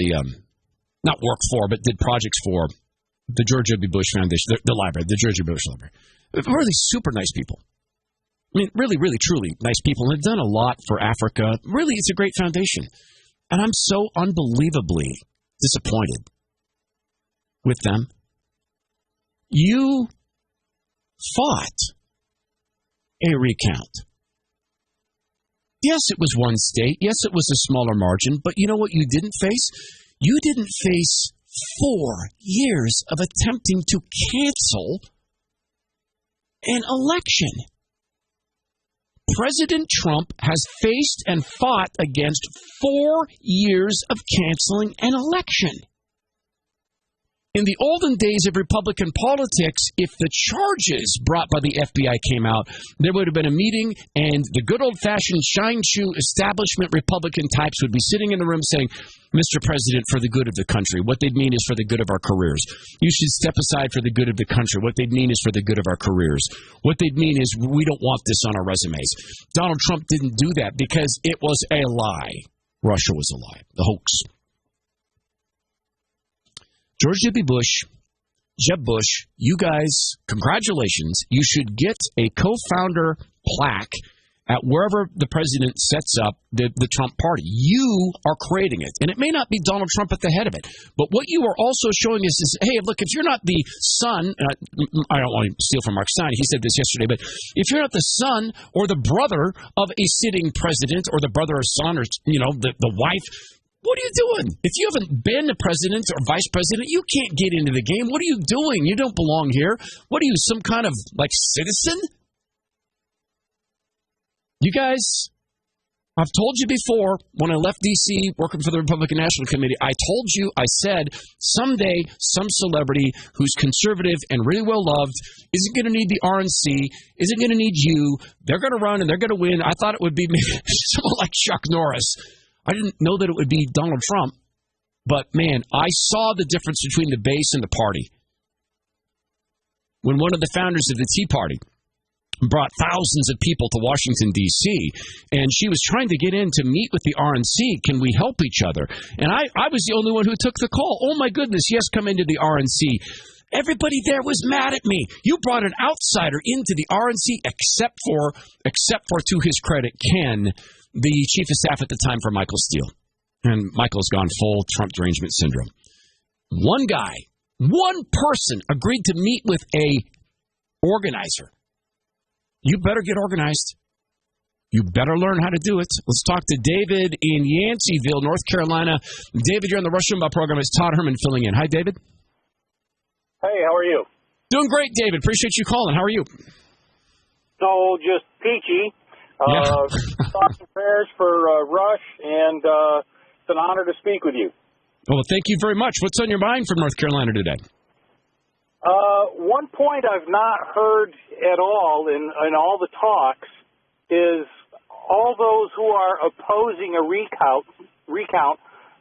not work for, but did projects for the George W. Bush Foundation, the library, the George W. Bush Library. Really super nice people. I mean, really, really, truly nice people. And have done a lot for Africa. Really, it's a great foundation. And I'm so unbelievably disappointed with them. You fought a recount. Yes, it was one state. Yes, it was a smaller margin. But you know what you didn't face? You didn't face 4 years of attempting to cancel an election. President Trump has faced and fought against 4 years of canceling an election. In the olden days of Republican politics, if the charges brought by the FBI came out, there would have been a meeting and the good old-fashioned shine shoe establishment Republican types would be sitting in the room saying, Mr. President, for the good of the country. What they'd mean is for the good of our careers. You should step aside for the good of the country. What they'd mean is for the good of our careers. What they'd mean is we don't want this on our resumes. Donald Trump didn't do that because it was a lie. Russia was a lie. The hoax. George W. Bush, Jeb Bush, you guys, congratulations. You should get a co-founder plaque at wherever the president sets up the Trump party. You are creating it. And it may not be Donald Trump at the head of it. But what you are also showing us is, hey, look, if you're not the son, I don't want to steal from Mark Stein, he said this yesterday, but if you're not the son or the brother of a sitting president or the brother or son or, the wife, what are you doing? If you haven't been the president or vice president, you can't get into the game. What are you doing? You don't belong here. What are you, some kind of, citizen? You guys, I've told you before, when I left D.C. working for the Republican National Committee, I said, someday some celebrity who's conservative and really well loved isn't going to need the RNC, isn't going to need you. They're going to run and they're going to win. I thought it would be someone like Chuck Norris. I didn't know that it would be Donald Trump. But, man, I saw the difference between the base and the party. When one of the founders of the Tea Party brought thousands of people to Washington, D.C., and she was trying to get in to meet with the RNC. Can we help each other? And I was the only one who took the call. Oh, my goodness, yes, come into the RNC. Everybody there was mad at me. You brought an outsider into the RNC, except for, to his credit, Ken, the chief of staff at the time for Michael Steele. And Michael's gone full Trump derangement syndrome. One guy, one person agreed to meet with a organizer. You better get organized. You better learn how to do it. Let's talk to David in Yanceyville, North Carolina. David, you're on the Rush Limbaugh program. It's Todd Herman filling in. Hi, David. Hey, how are you? Doing great, David. Appreciate you calling. How are you? So, just peachy. Thoughts and prayers for Rush, and it's an honor to speak with you. Well, thank you very much. What's on your mind from North Carolina today? One point I've not heard at all in all the talks is all those who are opposing a recount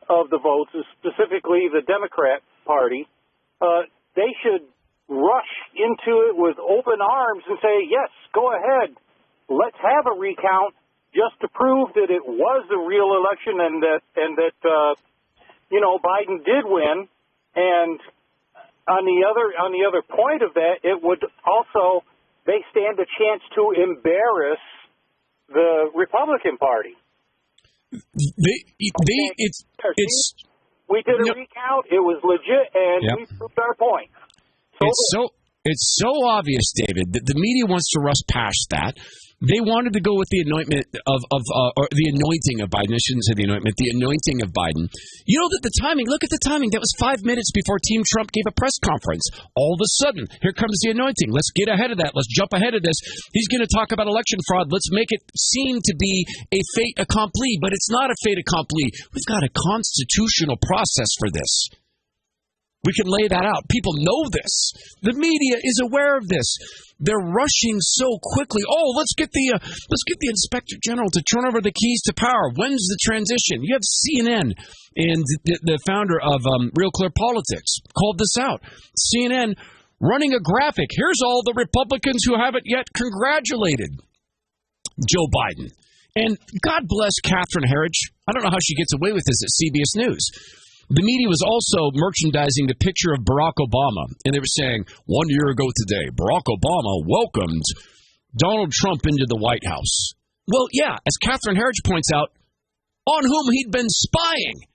of the votes, specifically the Democrat Party, they should rush into it with open arms and say, yes, go ahead. Let's have a recount just to prove that it was the real election and that Biden did win. And on the other point of that, it would also, they stand a chance to embarrass the Republican Party. We did a recount. It was legit, and we proved our point. It's so obvious, David, that the media wants to rush past that. They wanted to go with the anointment or the anointing of Biden. I shouldn't say the anointment, the anointing of Biden. You know that the timing, look at the timing. That was 5 minutes before Team Trump gave a press conference. All of a sudden, here comes the anointing. Let's get ahead of that. Let's jump ahead of this. He's going to talk about election fraud. Let's make it seem to be a fait accompli, but it's not a fait accompli. We've got a constitutional process for this. We can lay that out. People know this. The media is aware of this. They're rushing so quickly. Oh, let's get the Inspector General to turn over the keys to power. When's the transition? You have CNN and the founder of Real Clear Politics called this out. CNN running a graphic. Here's all the Republicans who haven't yet congratulated Joe Biden. And God bless Catherine Herridge. I don't know how she gets away with this at CBS News. The media was also merchandising the picture of Barack Obama, and they were saying, 1 year ago today, Barack Obama welcomed Donald Trump into the White House. Well, yeah, as Catherine Herridge points out, on whom he'd been spying.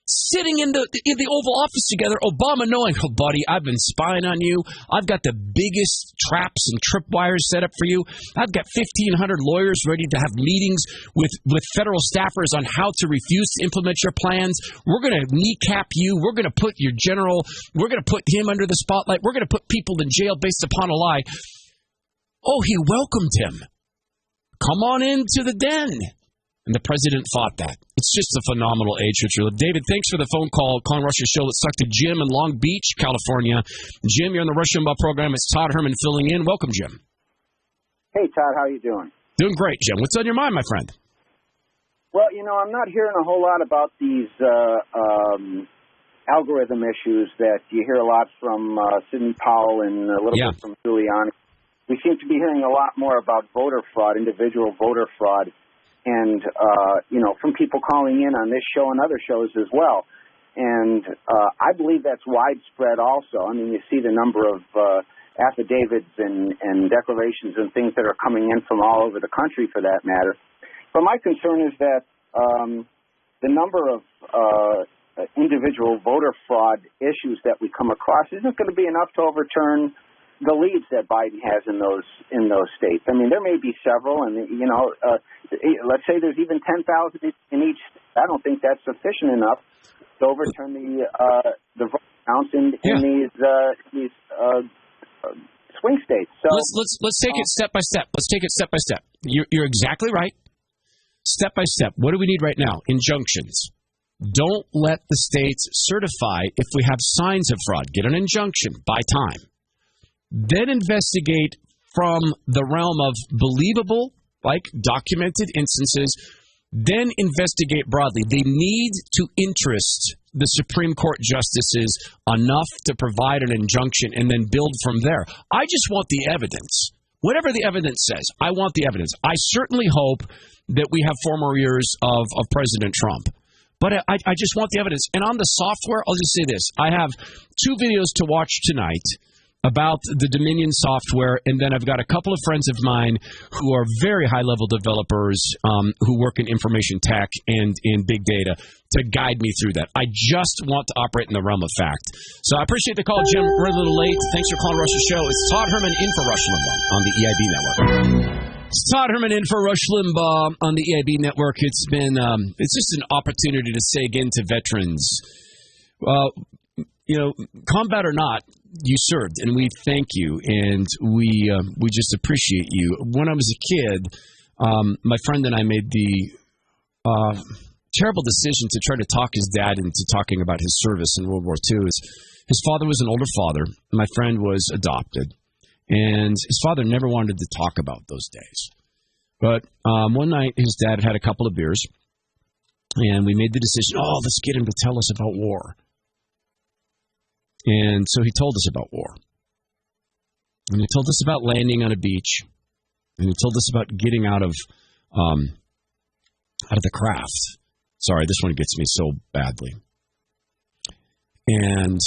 Sitting in the Oval Office together, Obama knowing, oh, buddy, I've been spying on you. I've got the biggest traps and tripwires set up for you. I've got 1,500 lawyers ready to have meetings with federal staffers on how to refuse to implement your plans. We're going to kneecap you. We're going to put your general, we're going to put him under the spotlight. We're going to put people in jail based upon a lie. Oh, he welcomed him. Come on into the den. And the president fought that. It's just a phenomenal age. David, thanks for the phone call. Calling Rush's show. Let's talk to Jim in Long Beach, California. Jim, you're on the Rush Limbaugh program. It's Todd Herman filling in. Welcome, Jim. Hey, Todd. How you doing? Doing great, Jim. What's on your mind, my friend? Well, I'm not hearing a whole lot about these algorithm issues that you hear a lot from Sidney Powell and a little bit from Giuliani. We seem to be hearing a lot more about voter fraud, individual voter fraud. And, from people calling in on this show and other shows as well. And I believe that's widespread also. I mean, you see the number of affidavits and declarations and things that are coming in from all over the country for that matter. But my concern is that the number of individual voter fraud issues that we come across isn't going to be enough to overturn the leads that Biden has in those states. I mean, there may be several, and let's say there's even 10,000 in each. I don't think that's sufficient enough to overturn the vote counts in these swing states. So let's take it step by step. Let's take it step by step. You're exactly right. Step by step. What do we need right now? Injunctions. Don't let the states certify if we have signs of fraud. Get an injunction. Buy time. Then investigate from the realm of believable, like documented instances. Then investigate broadly. They need to interest the Supreme Court justices enough to provide an injunction and then build from there. I just want the evidence. Whatever the evidence says, I want the evidence. I certainly hope that we have 4 more years of President Trump. But I just want the evidence. And on the software, I'll just say this. I have 2 videos to watch tonight about the Dominion software, and then I've got a couple of friends of mine who are very high-level developers who work in information tech and in big data to guide me through that. I just want to operate in the realm of fact. So I appreciate the call, Jim. We're a little late. Thanks for calling Rush's show. It's Todd Herman in for Rush Limbaugh on the EIB Network. It's Todd Herman in for Rush Limbaugh on the EIB Network. It's been it's just an opportunity to say again to veterans, combat or not, you served, and we thank you, and we just appreciate you. When I was a kid, my friend and I made the terrible decision to try to talk his dad into talking about his service in World War II. His father was an older father. My friend was adopted. And his father never wanted to talk about those days. But one night, his dad had a couple of beers. And we made the decision, let's get him to tell us about war. And so he told us about war. And he told us about landing on a beach. And he told us about getting out of the craft. Sorry, this one gets me so badly. And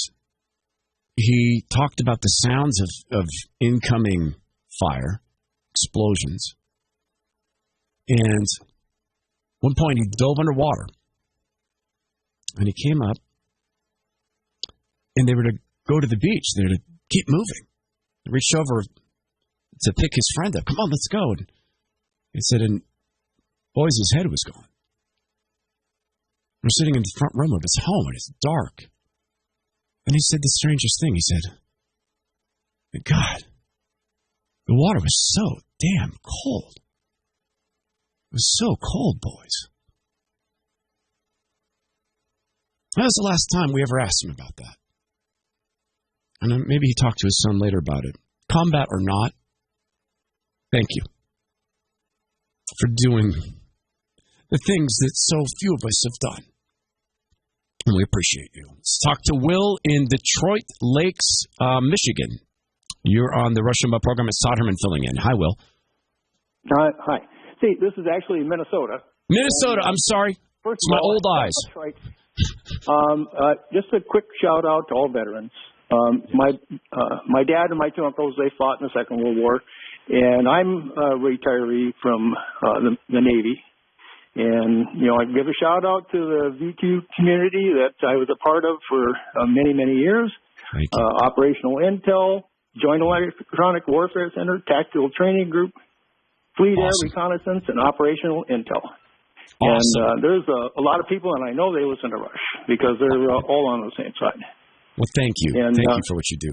he talked about the sounds of incoming fire, explosions. And at one point, he dove underwater. And he came up. And they were to go to the beach. They were to keep moving. He reached over to pick his friend up. Come on, let's go. And he said, and boys' head was gone. We're sitting in the front room of his home, and it's dark. And he said the strangest thing. He said, God, the water was so damn cold. It was so cold, boys. That was the last time we ever asked him about that. And maybe he talked to his son later about it. Combat or not, thank you for doing the things that so few of us have done. And we appreciate you. Let's talk to Will in Detroit Lakes, Michigan. You're on the Rush Limbaugh program. It's Todd Herman filling in. Hi, Will. Hi. See, this is actually Minnesota. Minnesota, I'm sorry. First it's my old eyes. That's right. Just a quick shout out to all veterans. My dad and my two uncles, they fought in the Second World War, and I'm a retiree from the Navy. And, I give a shout out to the V2 community that I was a part of for many, many years. Operational Intel, Joint Electronic Warfare Center, Tactical Training Group, Fleet Air Reconnaissance, and Operational Intel. Awesome. And there's a lot of people, and I know they listen to Rush because they're all on the same side. Well, thank you. And, thank you for what you do.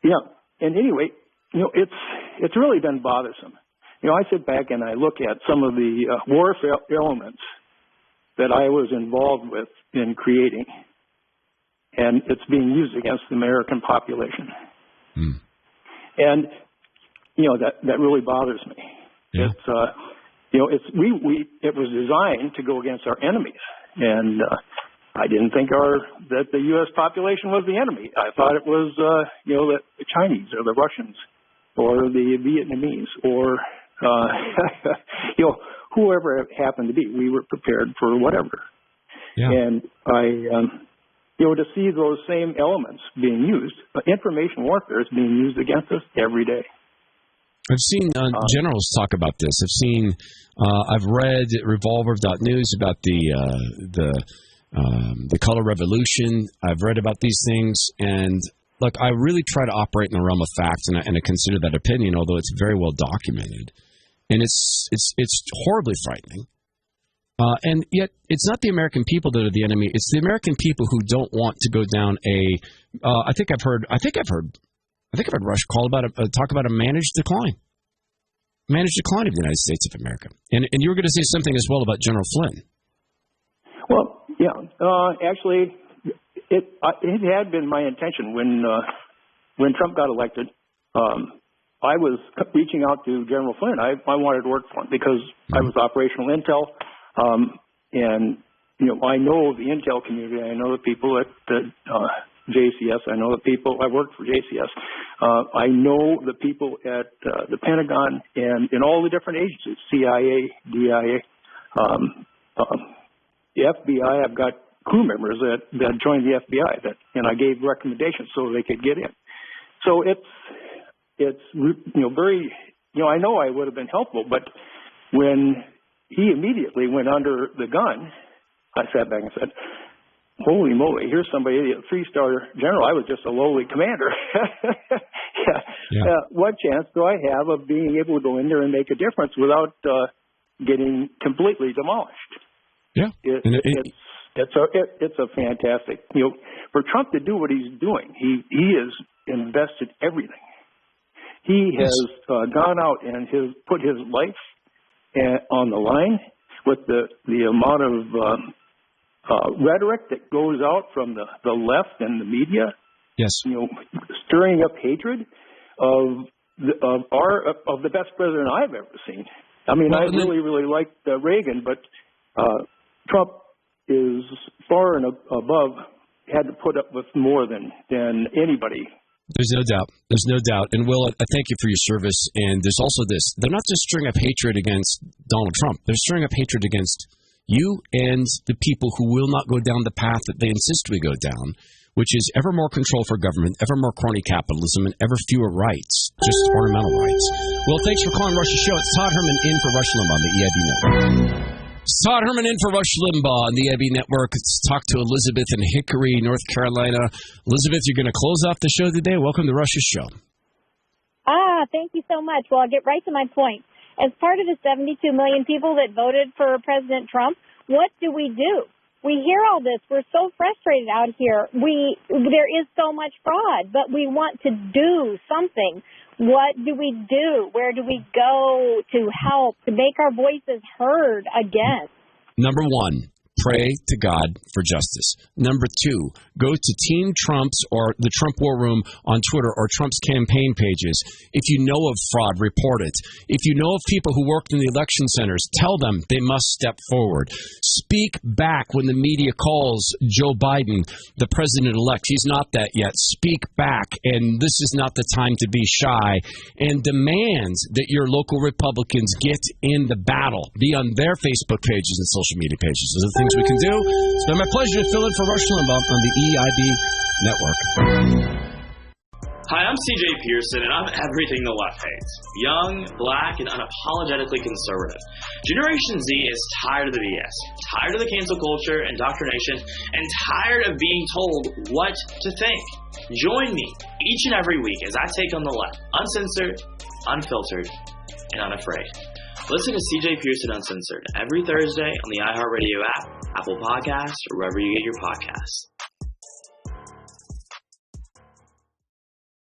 Yeah. And anyway, it's really been bothersome. I sit back and I look at some of the warfare elements that I was involved with in creating, and it's being used against the American population. And, that really bothers me. Yeah. It was designed to go against our enemies, and I didn't think that the U.S. population was the enemy. I thought it was, the Chinese or the Russians or the Vietnamese or, whoever it happened to be. We were prepared for whatever. Yeah. And to see those same elements being used, information warfare is being used against us every day. I've seen generals talk about this. I've read Revolver.news about the color revolution. I've read about these things, and look, I really try to operate in the realm of fact, and I consider that opinion, although it's very well documented, and it's horribly frightening. And yet, it's not the American people that are the enemy. It's the American people who don't want to go down I think I've heard Rush talk about a managed decline. Managed decline of the United States of America. And you were going to say something as well about General Flynn. Well, yeah. Actually, it had been my intention when Trump got elected. I was reaching out to General Flynn. I wanted to work for him because I was operational intel, and I know the intel community. I know the people at JCS. I know the people. I worked for JCS. I know the people at the Pentagon and in all the different agencies, CIA, DIA, the FBI. I've got crew members that joined the FBI and I gave recommendations so they could get in. So it's very, I know I would have been helpful, but when he immediately went under the gun, I sat back and said, holy moly, here's somebody, a 3-star general. I was just a lowly commander. What chance do I have of being able to go in there and make a difference without getting completely demolished? Yeah. It's a fantastic, for Trump to do what he's doing, he has invested everything. He has gone out and has put his life on the line with the amount of rhetoric that goes out from the left and the media. Yes. Stirring up hatred of the best president I've ever seen. I mean, I really liked Reagan, but Trump is far and above. Had to put up with more than anybody. There's no doubt. There's no doubt. And Will, I thank you for your service. And there's also this. They're not just stirring up hatred against Donald Trump. They're stirring up hatred against you and the people who will not go down the path that they insist we go down, which is ever more control for government, ever more crony capitalism, and ever fewer rights, just ornamental rights. Well, thanks for calling Rush's show. It's Todd Herman in for Rush Limbaugh on the EIB Network. It's Todd Herman in for Rush Limbaugh on the EIB Network. Let's talk to Elizabeth in Hickory, North Carolina. Elizabeth, you're going to close off the show today. Welcome to Rush's show. Thank you so much. Well, I'll get right to my point. As part of the 72 million people that voted for President Trump, what do? We hear all this. We're so frustrated out here. There is so much fraud, but we want to do something. What do we do? Where do we go to help, to make our voices heard again? Number one, pray to God for justice. Number two, go to Team Trump's or the Trump War Room on Twitter or Trump's campaign pages. If you know of fraud, report it. If you know of people who worked in the election centers, tell them they must step forward. Speak back when the media calls Joe Biden the president-elect. He's not that yet. Speak back, and this is not the time to be shy, and demand that your local Republicans get in the battle. Be on their Facebook pages and social media pages. Those are the things we can do. It's been my pleasure to fill in for Rush Limbaugh on the EIB Network. Hi, I'm CJ Pearson, and I'm everything the left hates. Young, black, and unapologetically conservative. Generation Z is tired of the BS, tired of the cancel culture, indoctrination, and tired of being told what to think. Join me each and every week as I take on the left, uncensored, unfiltered, and unafraid. Listen to CJ Pearson Uncensored every Thursday on the iHeartRadio app, Apple Podcasts, or wherever you get your podcasts.